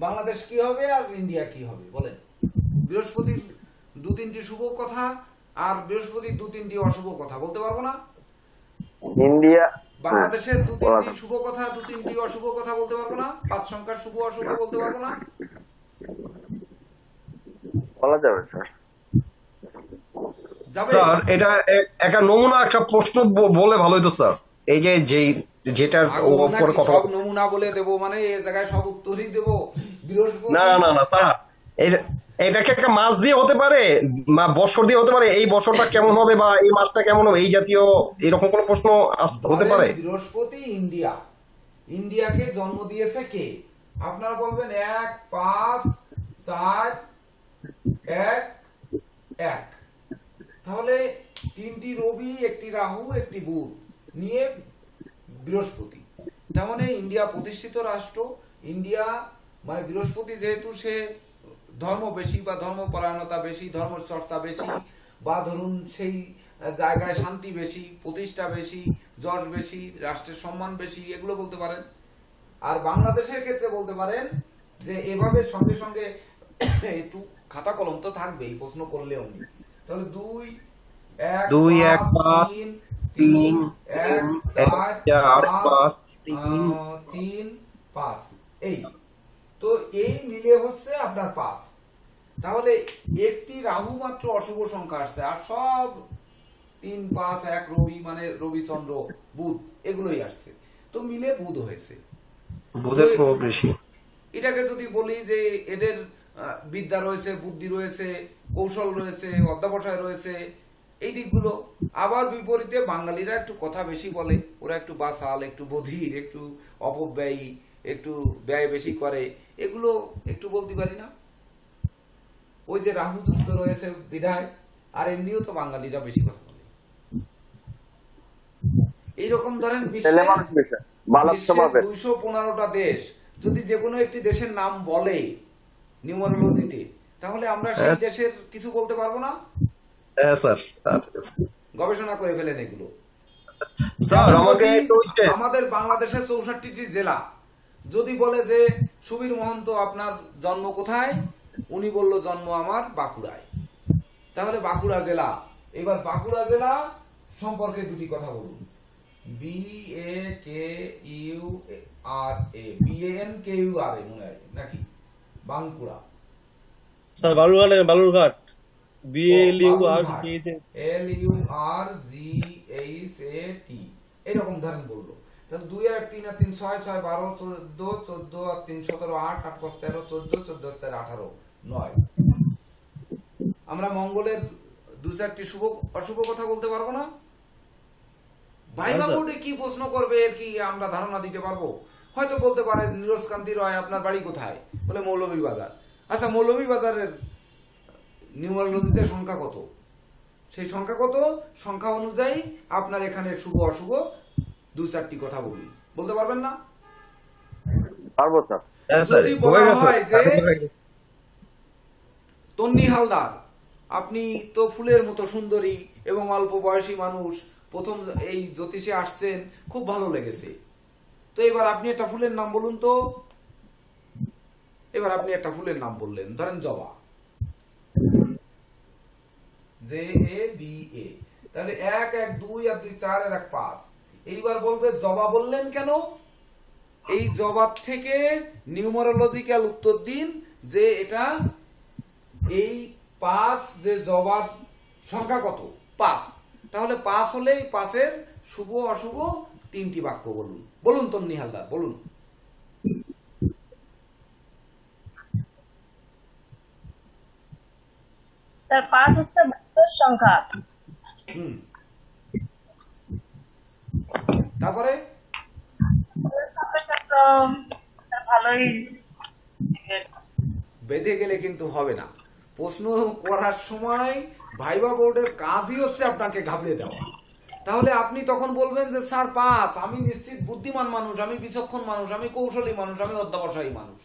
বাংলাদেশ কি হবে আর ইন্ডিয়া কি হবে বলেন। বৃহস্পতির 2-3টি শুভ কথা আর বৃহস্পতির 2-3টি অশুভ কথা বলতে পারবো না? ইন্ডিয়া বাংলাদেশের 2-3টি শুভ কথা 2-3টি অশুভ কথা বলতে পারবো না? 5 সংখ্যার শুভ অশুভ বলতে পারবো না? বলা যাবে স্যার। স্যার এটা একটা নমুনা একটা প্রশ্ন বলে ভালো হতো স্যার। এই যে যেটার উপর কথা সব নমুনা বলে দেব মানে এই জায়গায় সব উত্তরই দেব? বৃহস্পতি না না না স্যার, এটাকে একটা মাস দিয়ে হতে পারে, বছর দিয়ে হতে পারে, এই বছরটা কেমন হবে বা এই মাসটা কেমন হবে, এই জাতীয় এরকম কোন প্রশ্ন হতে পারে? বৃহস্পতি ইন্ডিয়াকে জন্ম দিয়েছে কে? আপনারা বলবেন 1 5 4 1 1। তাহলে 3টি রবি, 1টি রাহু, 1টি বুধ নিয়ে বৃহস্পতি। তার মানে ইন্ডিয়া প্রতিষ্ঠিত রাষ্ট্র। ইন্ডিয়া মানে বৃহস্পতি যেহেতু সে ধর্ম বেশি বা ধর্মপরায়ণতা বেশি, ধর্ম চর্চা বেশি, বা ধরুন সেই জায়গায় শান্তি বেশি, প্রতিষ্ঠা বেশি, যশ বেশি, রাষ্ট্রের সম্মান বেশি, এগুলো বলতে পারেন। আর বাংলাদেশের ক্ষেত্রে বলতে পারেন যে এভাবে সঙ্গে সঙ্গে একটু খাতা কলম তো থাকবেই প্রশ্ন করলেও। তাহলে 2 1 5 3 1 4 5 3 5 এই তো এই মিলে হচ্ছে আপনার 5। তাহলে একটি রাহু মাত্র অশুভ সংখ্যা আসছে, আর সব 3 5 1 রবি মানে রবি চন্দ্র বুধ এগুলোই আসছে, তো মিলে বুধ হয়েছে। বুধের প্রভাব বেশি। এটাকে যদি বলি যে এদের বিদ্যা রয়েছে, বুদ্ধি রয়েছে, কৌশল রয়েছে, অধ্যাবসায় রয়েছে, এই দিকগুলো। আবার বিপরীতে বাঙালিরা একটু কথা বেশি বলে, ওরা একটু বাসাল, একটু বধির, একটু অপব্যয়ী, একটু ব্যয় বেশি করে, এগুলো একটু বলতে পারি না। ওই যে রাহু যুক্ত রয়েছে বিধায়, আর এমনিও তো বাঙালিরা বেশি কথা বলে। এইরকম ধরেন বিশ্বের 215টা দেশ যদি যে কোনো একটি দেশের নাম বলে নিউমারোলজিতে, তাহলে আমরা সেই দেশের কিছু বলতে পারবো না? গবেষণা করে ফেলেন এগুলো। আমাদের বাংলাদেশের 64টি জেলা যদি বলে যে সুবীর মহন্ত আপনার জন্ম কোথায়, উনি বলল জন্ম আমার বাঁকুড়ায়, তাহলে বাঁকুড়া জেলা। এবার বাঁকুড়া জেলা সম্পর্কে 2টি কথা বলুন। BANKURA মনে হয় নাকি বাঙ্কুড়া স্যার বালুরঘাট BALURGHAT এরকম ধরেন বললো 2 আর 3 আর 3 6 6 12 14 14 আর 3 17 8 8 5 13 14 14 4 18 9 আমরা মঙ্গলের 2-4টি শুভ অশুভ কথা বলতে পারবো না? ভাইবা বোর্ডে কি প্রশ্ন করবে এর কি আমরা ধারণা দিতে পারবো? হয়তো বলতে পারে নীরজ কান্তি রয় আপনার বাড়ি কোথায়, বলে মৌলভীবাজার। আচ্ছা মৌলভীবাজারের নিউমারোলজিতে সংখ্যা কত, সেই সংখ্যা কত, সংখ্যা অনুযায়ী আপনার এখানে শুভ অশুভ 2-4টি কথা বলুন, বলতে পারবেন না? পারবো স্যার। যদি বলা হয় যে তন্নি হালদার আপনি তো ফুলের মতো সুন্দরী এবং অল্প বয়সী মানুষ, প্রথম এই জ্যোতিষে আসছেন, খুব ভালো লেগেছে, তো এবার আপনি একটা ফুলের নাম বলুন তো। এবার আপনি একটা ফুলের নাম বললেন, ধরেন জবা, JABA, তাহলে 1 1 2 আর 2 4 আর 1 5। এইবার বলবে জবা বললেন কেন? এই জবাব থেকে নিউমারোলজিক্যাল উত্তর দিন যে এটা এই 5 যে জবাব সংখ্যা কত, 5। তাহলে 5 হলে এই 5-এর শুভ অশুভ 3টি বাক্য বলুন। বলুন তন্নি হালদার, বলুন। স্যার 5 হচ্ছে ভাগ্যের সংখ্যা। তারপরে ভালোই বেঁধে গেলে কিন্তু হবে না। প্রশ্ন করার সময় ভাইবা বোর্ডের কাজই হচ্ছে আপনাকে ঘাবড়ে দেওয়া। তাহলে আপনি তখন বলবেন যে স্যার 5, আমি নিশ্চিত বুদ্ধিমান মানুষ, আমি বিচক্ষণ মানুষ, আমি কৌশলী মানুষ, আমি অধ্যাবসায়ী মানুষ,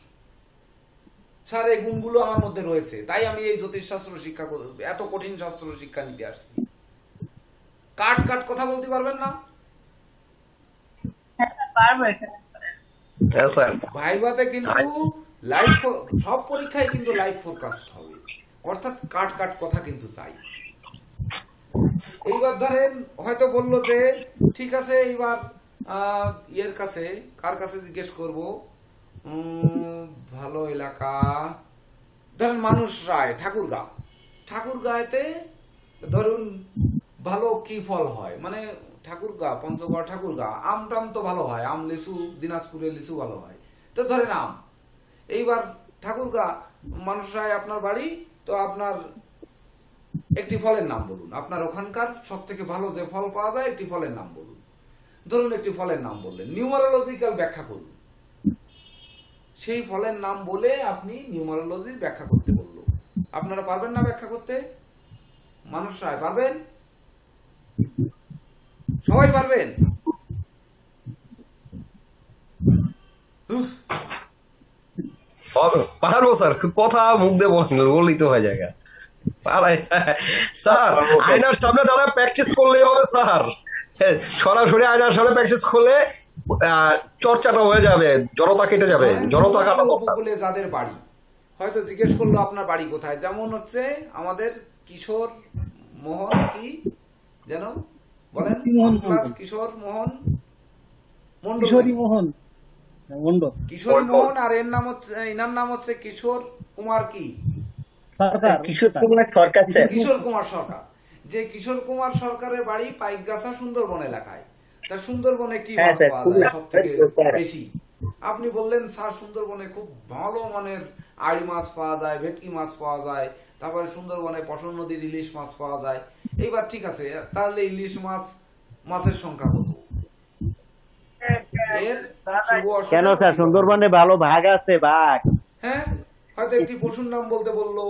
স্যার এই গুণগুলো আমার মধ্যে রয়েছে, তাই আমি এই জ্যোতিষশাস্ত্র শিক্ষা এত কঠিন শাস্ত্র শিক্ষা নিতে আসছি। কাট কাট কথা বলতে পারবেন না? ভাইভাতে কিন্তু লাইভ, সব পরীক্ষায় কিন্তু লাইভ ফোরকাস্ট হবে, অর্থাৎ কাট কাট কথা কিন্তু চাই। এইবার ধরেন হয়তো বললো যে ঠিক আছে, এইবার ইয়ের কাছে, কার কাছে জিজ্ঞেস করব, ভালো এলাকা, ধরেন মানুষ রায়, ঠাকুরগাঁয়েতে ধরুন ভালো কি ফল হয়, মানে ঠাকুরগাঁ, পঞ্চগড় ঠাকুরগাঁ, আম টাম তো ভালো হয়, আম লিচু, দিনাজপুরে লিচু ভালো হয়, তো ধরেন আম। এইবার ঠাকুরগাঁ মানুষ রায় আপনার বাড়ি, তো আপনার একটি ফলের নাম বলুন, আপনার ওখানকার সব থেকে ভালো যে ফল পাওয়া যায় একটি ফলের নাম বলুন। ধরুন একটি ফলের নাম বললেন, নিউমারোলজিক্যাল ব্যাখ্যা করুন। সেই ফলের নাম বলে আপনি নিউমারোলজির ব্যাখ্যা করতে বলল। আপনারা পারবেন না ব্যাখ্যা করতে? মানুষ রায় পারবেন? সবাই পারবেন? পারবো স্যার, কথা মুখ দিয়ে বললেই তো হয়ে যায়। স্যার আয়নার সামনে দাঁড়া প্র্যাকটিস করলেই হবে স্যার, সরাসরি আয়নার সামনে প্র্যাকটিস করলে চর্চাটা হয়ে যাবে, জড়তা কেটে যাবে। জড়তা কাটা উপকূলে যাদের বাড়ি, হয়তো জিজ্ঞেস করলো আপনার বাড়ি কোথায়, যেমন হচ্ছে আমাদের কিশোর মোহন, কি যেন বলেন, কিশোর মোহন মন্ডল, কিশোরী মোহন, আর এর নাম হচ্ছে, এনার নাম হচ্ছে কিশোর কুমার, কি কিশোর কুমার সরকার। যে কিশোর কুমার সরকারের বাড়ি পাইকগাছা সুন্দরবন এলাকায়। তা সুন্দরবনে কি মাছ পাওয়া যায় সব থেকে বেশি? আপনি বললেন স্যার সুন্দরবনে খুব ভালো মানের আড়ি মাছ পাওয়া যায়, ভেটকি মাছ পাওয়া যায়, তারপরে সুন্দরবনে পশন নদীর ইলিশ মাছ পাওয়া যায়। এইবার ঠিক আছে, তাহলে ইলিশ মাছের সংখ্যা কত? এর কেন স্যার সুন্দরবনে ভালো ভাগ আছে, ভাগ? হ্যাঁ, হয়তো একটি পশুর নাম বলতে বললো,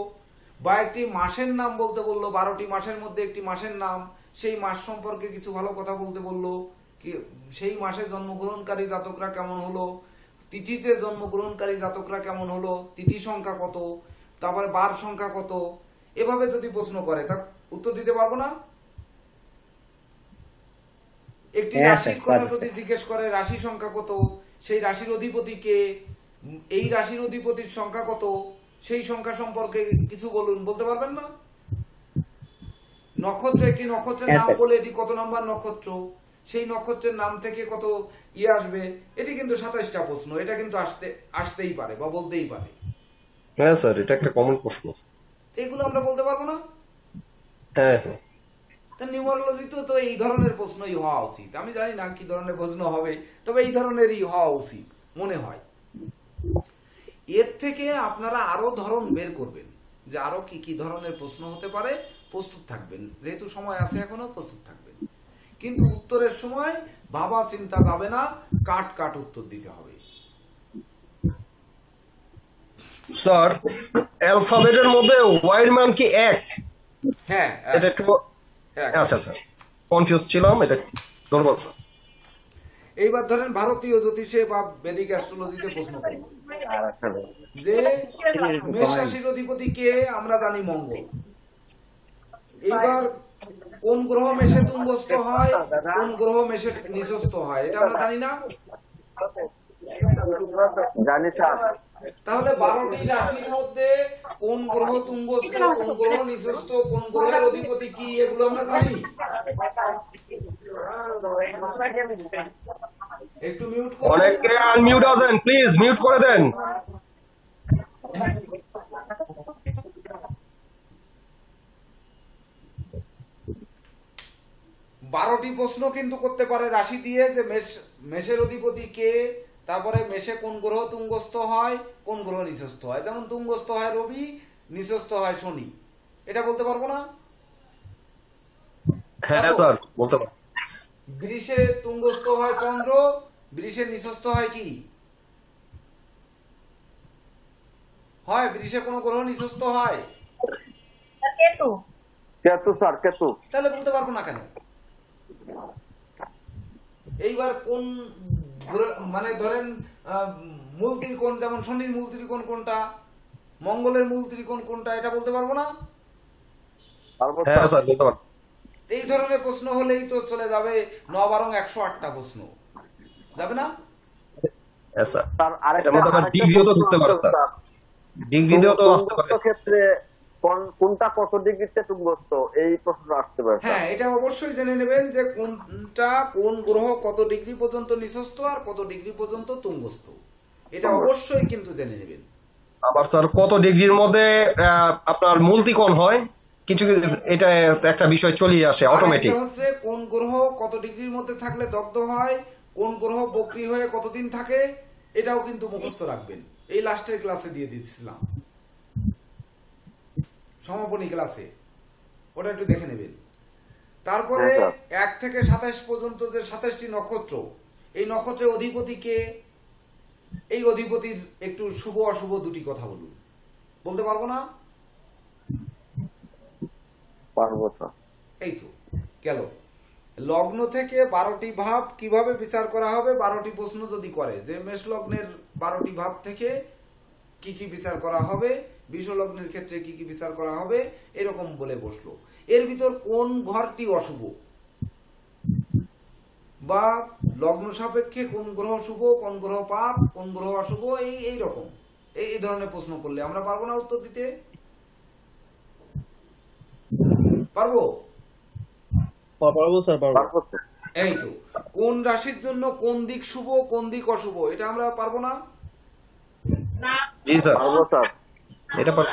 বা একটি মাসের নাম বলতে বললো, 12টি মাসের মধ্যে একটি মাসের নাম, সেই মাস সম্পর্কে কিছু ভালো কথা বলতে বললো, সেই মাসে জন্মগ্রহণকারী জাতকরা কেমন হলো, তিথিতে জন্মগ্রহণকারী জাতকরা কেমন হলো, তিথি সংখ্যা কত, তারপরে বার সংখ্যা কত, এভাবে যদি প্রশ্ন করে তা উত্তর দিতে পারবো না? একটি রাশির কথা যদি জিজ্ঞেস করে, রাশি সংখ্যা কত, সেই রাশির অধিপতি কে, এই রাশির অধিপতির সংখ্যা কত, সেই সংখ্যা সম্পর্কে কিছু বলুন, বলতে পারবেন না? নক্ষত্র, একটি নক্ষত্রের নাম বলে এটি কত নাম্বার নক্ষত্র, সেই নক্ষত্রের নাম থেকে কত আসবে, এটি কিন্তু 27টা প্রশ্ন, এটা কিন্তু আসতেই পারে বা বলতেই পারে। হ্যাঁ স্যার, এটা একটা কমন প্রশ্ন। এগুলো আমরা বলতে পারবো না? হ্যাঁ স্যার। তা নিউমারোলজিতে তো এই ধরনের প্রশ্নই হওয়া উচিত। আমি জানি না কি ধরনের প্রশ্ন হবে, তবে এই ধরনেরই হওয়া উচিত মনে হয়। এর থেকে আপনারা আরো ধরন বের করবেন যে আরো কি কি ধরনের প্রশ্ন হতে পারে, প্রস্তুত থাকবেন। যেহেতু সময় আছে এখনো, প্রস্তুত থাকবেন। কিন্তু উত্তরের সময় ভাবা চিন্তা যাবে না, কাট কাট উত্তর দিতে হবে। স্যার, অ্যালফাবেটের মধ্যে ওয়াই এর মান কি 1? হ্যাঁ, এটা একটু আচ্ছা আচ্ছা কনফিউজ ছিলাম, এটা ধন্যবাদ স্যার। এইবার ধরেন ভারতীয় জ্যোতিষে বা বেদিক অ্যাস্ট্রোলজিতে প্রশ্ন করব যে মেষ রাশির অধিপতি কে, আমরা জানি মঙ্গল। এইবার কোন গ্রহ মেষে তুঙ্গস্থ হয়, কোন গ্রহ মেষে নিচস্থ হয়, এটা আমরা জানি না? জানি স্যার। তাহলে 12টি রাশির মধ্যে কোন গ্রহ তুঙ্গস্থ, কোন গ্রহ নিচস্থ, কোন গ্রহের অধিপতি কি, এগুলো আমরা জানি। একটু মিউট করুন। অনেকে আনমিউট আছেন, প্লিজ মিউট করে দেন। বারোটি প্রশ্ন কিন্তু করতে পারে রাশি দিয়ে, যে মেষের অধিপতি কে, তারপরে মেষে কোন গ্রহ তুঙ্গস্থ হয়, কোন গ্রহ নিচস্থ হয়। যেমন তুঙ্গস্থ হয় রবি, নিচস্থ হয় শনি, এটা বলতে পারবো না? হ্যাঁ স্যার, বলতে পারবো। বৃষে তুঙ্গস্থ হয় চন্দ্র, বৃষের নিচস্থ হয় কি হয়? বৃষে কোন গ্রহ নিচস্থ হয়? কেতু। কেতু স্যার, কেতু। তাহলে বলতে পারবো না কেন? এইবার কোন মানে ধরেন মূল ত্রিকোণ, যেমন শনির মূল ত্রিকোণ কোনটা, মঙ্গলের মূল ত্রিকোণ কোনটা, এটা বলতে পারবো না? হ্যাঁ স্যার, বলতে পারবো। এই ধরনের প্রশ্ন হলেই তো চলে যাবে 9 × 108টা প্রশ্ন, যাবে না? হ্যাঁ স্যার, এটার মধ্যে আবার ডিগ্রিও তো ঢুকতে পারে স্যার, ডিগ্রিতেও তো আসতে পারে। ক্ষেত্রে কোনটা কত ডিগ্রিতে তুঙ্গস্থ, এই প্রশ্ন আসতে পারে। হ্যাঁ, এটা অবশ্যই জেনে নেবেন যে কোনটা কোন গ্রহ কত ডিগ্রি পর্যন্ত নিচস্থ আর কত ডিগ্রি পর্যন্ত তুঙ্গস্থ, এটা অবশ্যই কিন্তু জেনে নেবেন। আবার স্যার কত ডিগ্রির মধ্যে আপনার মূল ত্রিকোণ হয়, কিছু এটা একটা বিষয় চলিয়ে আসে অটোমেটিক। হচ্ছে কোন গ্রহ কত ডিগ্রির মধ্যে থাকলে দগ্ধ হয়, কোন গ্রহ বক্রী হয়ে কতদিন থাকে, এটাও কিন্তু মুখস্থ রাখবেন। এই লাস্টের ক্লাসে দিয়ে দিচ্ছিলাম, সমাপনী ক্লাসে, ওটা একটু দেখে নেবেন। তারপরে 1 থেকে 27 পর্যন্ত যে 27টি নক্ষত্র, এই নক্ষত্রের অধিপতি কে, এই অধিপতির একটু শুভ অশুভ দুটি কথা বলুন। বলতে পারবো না? পারবো স্যার। এই তো গেল। লগ্ন থেকে 12টি ভাব কিভাবে বিচার করা হবে, 12টি প্রশ্ন যদি করে যে মেষ লগ্নের 12টি ভাব থেকে কি কি বিচার করা হবে, বৃষ লগ্নের ক্ষেত্রে কি কি বিচার করা হবে, এরকম বলে বসলো। এর ভিতর কোন ঘরটি অশুভ বা লগ্ন সাপেক্ষে কোন গ্রহ শুভ, কোন গ্রহ পাপ, কোন গ্রহ অশুভ, এই রকম এই ধরনের প্রশ্ন করলে আমরা পারবো না উত্তর দিতে? পারবো? পারবো স্যার, পারবো। এই তো, কোন রাশির জন্য কোন দিক শুভ, কোন দিক অশুভ, এটা আমরা পারবো না? জি স্যার, পারবো স্যার। এটা পারবো।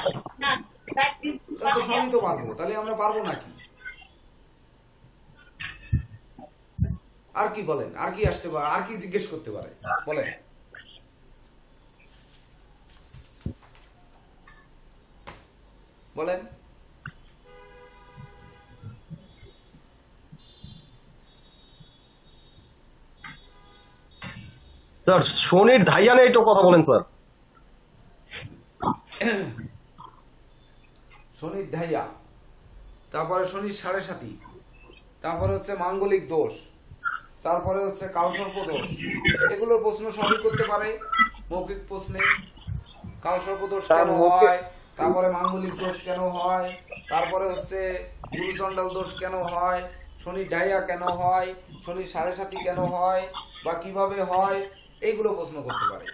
তাহলে সবই তো পারবো, তাহলে আমরা পারবো নাকি? আর কি বলেন, আর কি আসতে পারে, আর কি জিজ্ঞেস করতে পারে বলেন? বলেন। স্যার শনির ধাইয়া নিয়ে একটু কথা বলেন স্যার। শনির ধাইয়া, তারপরে শনির 7.5, তারপরে হচ্ছে মাঙ্গলিক দোষ, তারপরে হচ্ছে কালসর্প দোষ, এগুলো প্রশ্ন সবই করতে পারে মৌখিক প্রশ্নে। কালসর্প দোষ কেন হয়, তারপরে মাঙ্গলিক দোষ কেন হয়, তারপরে হচ্ছে গুরুচণ্ডাল দোষ কেন হয়, শনির ঢাইয়া কেন হয়, শনির 7.5 কেন হয় বা কিভাবে হয়, এইগুলো প্রশ্ন করতে পারে।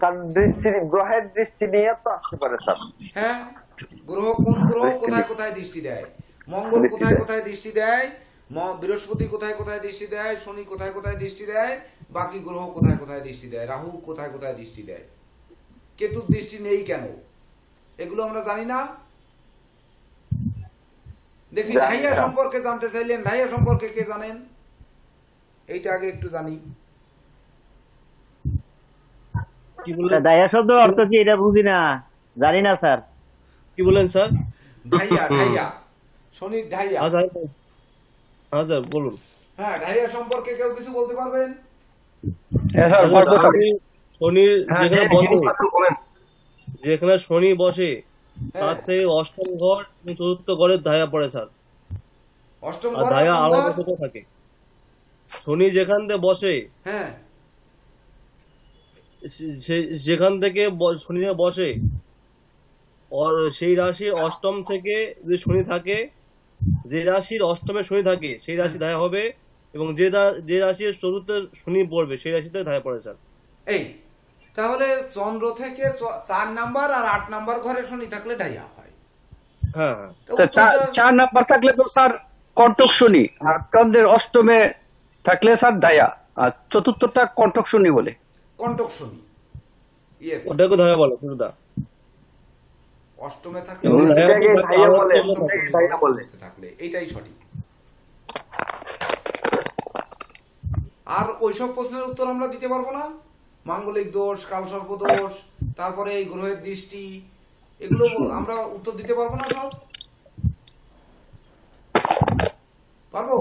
কারণ গ্রহের দৃষ্টি নিয়ে তো আসতে পারে স্যার। হ্যাঁ, গ্রহ কোন গ্রহ কোথায় কোথায় দৃষ্টি দেয়, মঙ্গল কোথায় কোথায় দৃষ্টি দেয়, বৃহস্পতি কোথায় কোথায় দৃষ্টি দেয়, শনি কোথায় কোথায় দৃষ্টি দেয়, বাকি গ্রহ কোথায় কোথায় দৃষ্টি দেয়, রাহু কোথায় কোথায় দৃষ্টি দেয়, কেতুর দৃষ্টি নেই কেন, এগুলো আমরা জানি না। দেখি ঢাইয়া সম্পর্কে জানতে চাইলেন, ঢাইয়া সম্পর্কে কে জানেন? এইটা আগে একটু জানি। দায়া শব্দ অর্থ কি এটা বুঝি না, জানি না স্যার। কি বলেন স্যার? ঢাইয়া, ঢাইয়া, শনির ঢাইয়া। হ্যাঁ স্যার বলুন। হ্যাঁ, ঢাইয়া সম্পর্কে কেউ কিছু বলতে পারবেন? যেখানে শনি বসে তার থেকে অষ্টম ঘর চতুর্থ ঘরের ধায়া পড়ে স্যার। অষ্টম আর ধায়া আলাদা থাকে। শনি যেখান থেকে বসে, হ্যাঁ, যেখান থেকে শনি বসে সেই রাশির অষ্টম থেকে যদি শনি থাকে, যে রাশির অষ্টমে শনি থাকে সেই রাশি ধায়া হবে, এবং যে রাশির চতুর্থ শনি পড়বে সেই রাশিতে ধায়া পড়ে স্যার। এই তাহলে চন্দ্র থেকে 4 নাম্বার আর 8 নাম্বার ঘরে শনি থাকলে ঢাইয়া হয়। হ্যাঁ, 4 নাম্বার থাকলে তো স্যার কণ্টক শনি, আর চন্দ্রের অষ্টমে থাকলে স্যার ধায়া, আর চতুর্থটা কণ্টক শনি বলে। কণ্টক শনি, ইয়েস, ওটাকে ধায়া বলে পুরোটা। অষ্টমে থাকলে এইটাই সঠিক। আর ওইসব প্রশ্নের উত্তর আমরা দিতে পারবো না। মাঙ্গলিক দোষ, কালসর্প দোষ, তারপরে এই গ্রহের দৃষ্টি, এগুলো আমরা উত্তর দিতে পারবো না। সব পারবো?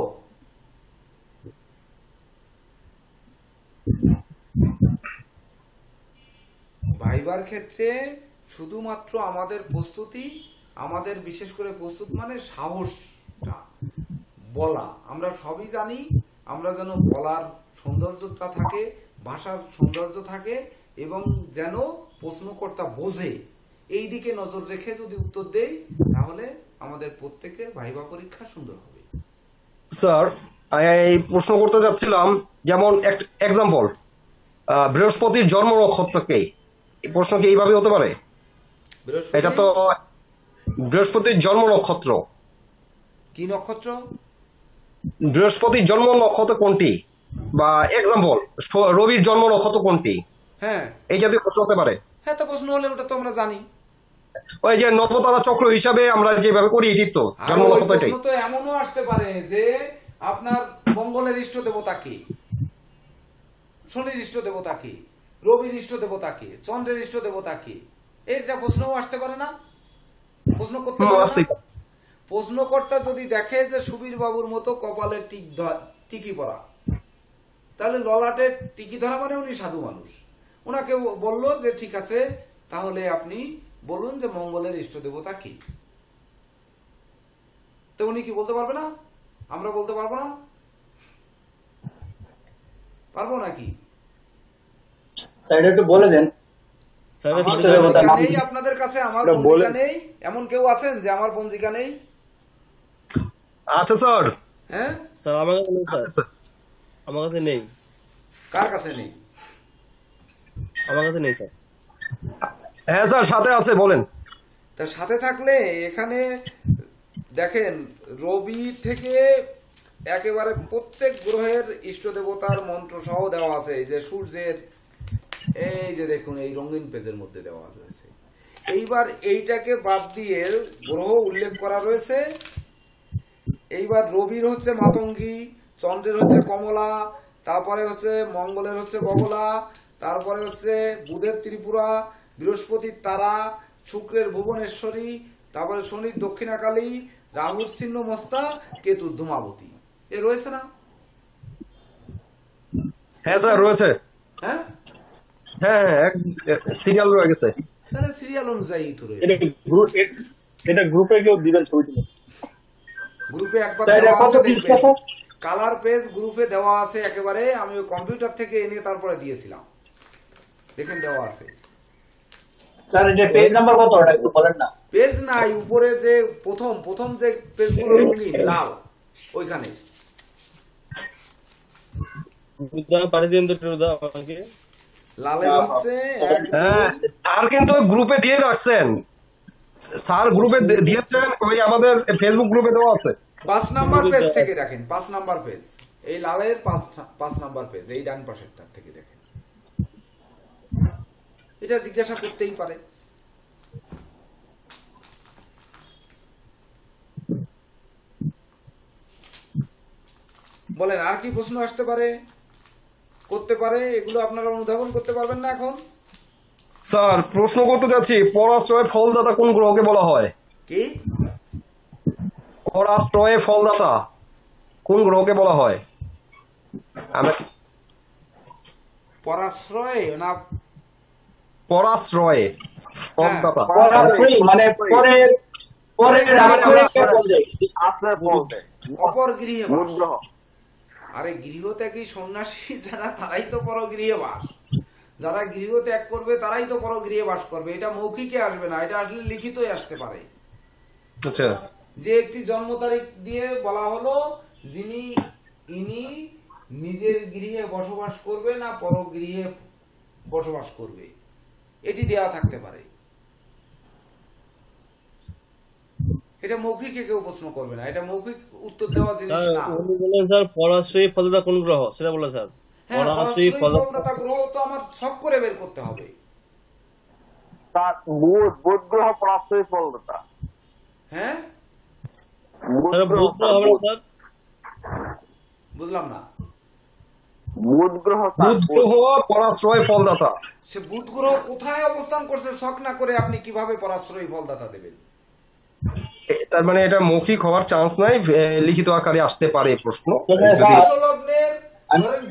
ভাইবার ক্ষেত্রে শুধুমাত্র আমাদের প্রস্তুতি, আমাদের বিশেষ করে প্রস্তুত মানে সাহসটা, বলা, আমরা সবই জানি, আমরা যেন বলার সৌন্দর্যটা থাকে, ভাষার সৌন্দর্য থাকে, এবং যেন প্রশ্নকর্তা বোঝে, এই দিকে নজর রেখে যদি উত্তর দেই তাহলে আমাদের প্রত্যেকের ভাইবা পরীক্ষা সুন্দর হবে। স্যার এই প্রশ্ন করতে যাচ্ছিলাম, যেমন এক্সাম্পল বৃহস্পতির জন্ম নক্ষত্র কে? এই প্রশ্ন কি এইভাবে হতে পারে? এটা তো বৃহস্পতির জন্ম নক্ষত্র। কি নক্ষত্র? বৃহস্পতির জন্ম নক্ষত্র কোনটি, বা এক্সাম্পল রবির জন্ম নক্ষত্র কোনটি? হ্যাঁ, এই জাতীয় প্রশ্ন হতে পারে। হ্যাঁ, তো প্রশ্ন হলে ওটা তো আমরা জানি। ওই যে নবতারা চক্র হিসাবে আমরা যেভাবে করি, এটি তো জন্ম নক্ষত্র। এটাই তো এমনও আসতে পারে যে আপনার মঙ্গলের ইষ্ট দেবতা কে, শনির ইষ্ট দেবতা কে, রবির ইষ্ট দেবতা কে, চন্দ্রের ইষ্ট দেবতা কে, এইটা প্রশ্নও আসতে পারে না? প্রশ্ন করতে পারে না? প্রশ্নকর্তা যদি দেখে যে সুবীর বাবুর মতো কপালে টিকি পরা, তাহলে ললাটে টিকি ধরা মানে উনি সাধু মানুষ, ওনাকে বললো যে ঠিক আছে তাহলে আপনি বলুন যে মঙ্গলের ইষ্ট দেবতা কি। তো উনি কি বলতে পারবে না? আমরা বলতে পারবো না? পারবো নাকি? একটু বলে দেন। আপনাদের কাছে আমার পঞ্জিকা নেই, এমন কেউ আছেন যে আমার পঞ্জিকা নেই? আচ্ছা স্যার। হ্যাঁ স্যার, আমার কাছে নেই। কার কাছে নেই? আমার কাছে নেই স্যার। হ্যাঁ স্যার, সাথে আছে, বলেন। তা সাথে থাকলে এখানে দেখেন রবি থেকে একেবারে প্রত্যেক গ্রহের ইষ্ট দেবতার মন্ত্র সহ দেওয়া আছে। এই যে সূর্যের, এই যে দেখুন এই রঙিন পেজের মধ্যে দেওয়া রয়েছে। এইবার এইটাকে বাদ দিয়ে গ্রহ উল্লেখ করা রয়েছে। এইবার রবির হচ্ছে মাতঙ্গী, চন্দ্রের হচ্ছে কমলা, তারপরে হচ্ছে মঙ্গলের হচ্ছে বগলা, তারপরে হচ্ছে বুধের ত্রিপুরা, বৃহস্পতির তারা, শুক্রের ভুবনেশ্বরী, তারপরে শনির দক্ষিণাকালী, রাহুর ছিন্ন মস্তা, কেতুর ধূমাবতী। এ রয়েছে না? হ্যাঁ স্যার রয়েছে। হ্যাঁ হ্যাঁ, সিরিয়াল রয়ে গেছে। তাহলে সিরিয়াল অনুযায়ী তো রয়েছে। এটা গ্রুপে কেউ দিবেন ছবি তুলে? গ্রুপে একবার কালার পেজ গ্রুপে দেওয়া আছে একেবারে, আমি ওই কম্পিউটার থেকে এনে তারপরে দিয়েছিলাম, দেখেন দেওয়া আছে। স্যার এটা পেজ নাম্বার কত, ওটা একটু বলেন না। পেজ নাই, উপরে যে প্রথম যে পেজগুলো রঙিন লাল, ওইখানে লালে হচ্ছে। স্যার কিন্তু গ্রুপে দিয়ে রাখছেন, স্যার গ্রুপে দিয়েছেন, ওই আমাদের ফেসবুক গ্রুপে দেওয়া আছে। 5 নাম্বার পেজ থেকে দেখেন, 5 নাম্বার পেজ, এই লালের 5 নাম্বার পেজ, এই ডান পাশেরটা থেকে দেখেন। এটা জিজ্ঞাসা করতেই পারে। বলেন আর কি প্রশ্ন আসতে পারে, করতে পারে, এগুলো আপনারা অনুধাবন করতে পারবেন না এখন? স্যার প্রশ্ন করতে যাচ্ছি, পরাশ্রয় ফলদাতা কোন গ্রহকে বলা হয়? কি পরাশ্রয় ফলদাতা কোন গ্রহকে বলা হয়? পরাশ্রয় না পরাশ্রয় ফলদাতা, মানে পরের অপর গৃহে বাস। আরে গৃহ ত্যাগী সন্ন্যাসী যারা, তারাই তো পরগৃহে বাস। যারা গৃহ ত্যাগ করবে তারাই তো পরগৃহে বাস করবে। এটা মৌখিকে আসবে না, এটা আসলে লিখিতই আসতে পারে। আচ্ছা, যে একটি জন্ম তারিখ দিয়ে বলা হলো ইনি নিজের গৃহে বসবাস করবে না পরগৃহে বসবাস করবে, এটি দেওয়া থাকতে পারে। এটা মৌখিকে কেউ প্রশ্ন করবে না, এটা মৌখিক উত্তর দেওয়া জিনিস না। উনি বলেন স্যার পরাশ্রয়ী ফলদাতা কোন গ্রহ, সেটা বলে স্যার। হ্যাঁ, পরাশ্রয়ী ফলদাতা গ্রহ তো আমার ছক করে বের করতে হবে। তার বুধ গ্রহ পরাশ্রয়ী ফলদাতা। হ্যাঁ, বুঝলাম না। বুধ গ্রহ পরাশ্রয় ফলদাতা। সে বুধ গ্রহ কোথায় অবস্থান করছে ছক না করে আপনি কিভাবে পরাশ্রয়ী ফলদাতা দেবেন? তার মানে এটা মৌখিক হওয়ার চান্স নাই, লিখিত আকারে আসতে পারে প্রশ্ন।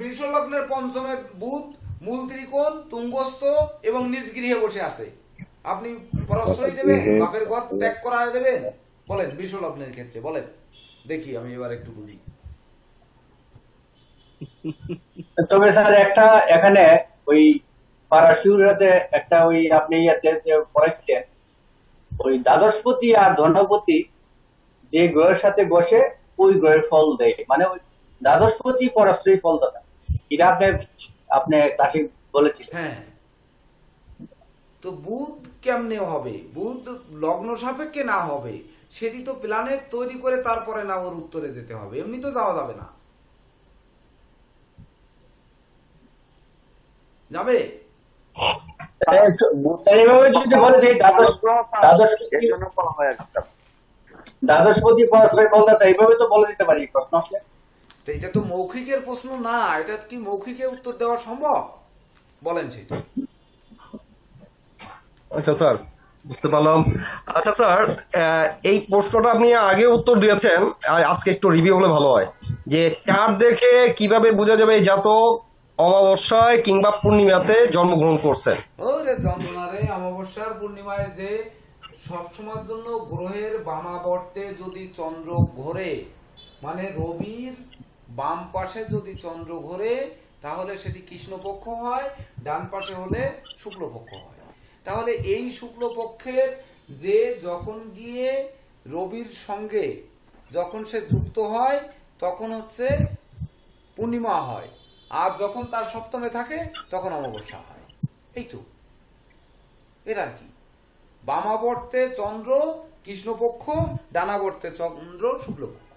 বৃষ লগ্নের পঞ্চমে বুধ, মূল ত্রিকোণ, তুঙ্গস্থ এবং নিজ গৃহে বসে আছে, আপনি পরাশ্রয়ী দেবেন, বাপের ঘর ত্যাগ করা দেবেন? বলেন বৃষ লগ্নের ক্ষেত্রে বলেন, দেখি আমি এবার একটু বুঝি। তবে স্যার একটা এখানে ওই পারাশুরাতে একটা ওই আপনি পড়াইছিলেন, ওই দ্বাদশপতি আর ধনপতি যে গ্রহের সাথে বসে ওই গ্রহের ফল দেয়, মানে ওই দ্বাদশপতি পরাশ্রয়ী ফল দাতা, এটা আপনি ক্লাসে বলেছিলেন। হ্যাঁ, তো বুধ কেমনে হবে? বুধ লগ্ন সাপেক্ষে না হবে, সেটি তো প্ল্যানেট তৈরি করে তারপরে না ওর উত্তরে যেতে হবে, এমনি তো যাওয়া যাবে না। যাবে দ্বাদশপতি পরাশ্রয় ফলদাতা এইভাবে তো বলে দিতে পারি প্রশ্ন আসলে। এটা তো মৌখিকের প্রশ্ন না, এটা কি মৌখিকে উত্তর দেওয়া সম্ভব? বলেন সেটা। আচ্ছা স্যার, বুঝতে পারলাম। আচ্ছা স্যার, এই প্রশ্নটা আপনি আগে উত্তর দিয়েছেন, আজকে একটু রিভিউ হলে ভালো হয়। যে চাঁদ দেখে কিভাবে বোঝা যাবে জাতক অমাবস্যায় কিংবা পূর্ণিমাতে জন্মগ্রহণ করছেন? ওরে যন্ত্রণারে, অমাবস্যার পূর্ণিমায় যে সবসময়ের জন্য গ্রহের বামাবর্তে যদি চন্দ্র ঘোরে, মানে রবির বাম পাশে যদি চন্দ্র ঘোরে, তাহলে সেটি কৃষ্ণপক্ষ হয়, ডান পাশে হলে শুক্লপক্ষ হয়। তাহলে এই শুক্লপক্ষের যে যখন গিয়ে রবির সঙ্গে যখন সে যুক্ত হয় তখন হচ্ছে পূর্ণিমা হয়, আর যখন তার সপ্তমে থাকে তখন অমাবস্যা হয়। এই তো এর আর কি। বামাবর্তে চন্দ্র কৃষ্ণপক্ষ, ডানাবর্তে চন্দ্র শুক্লপক্ষ।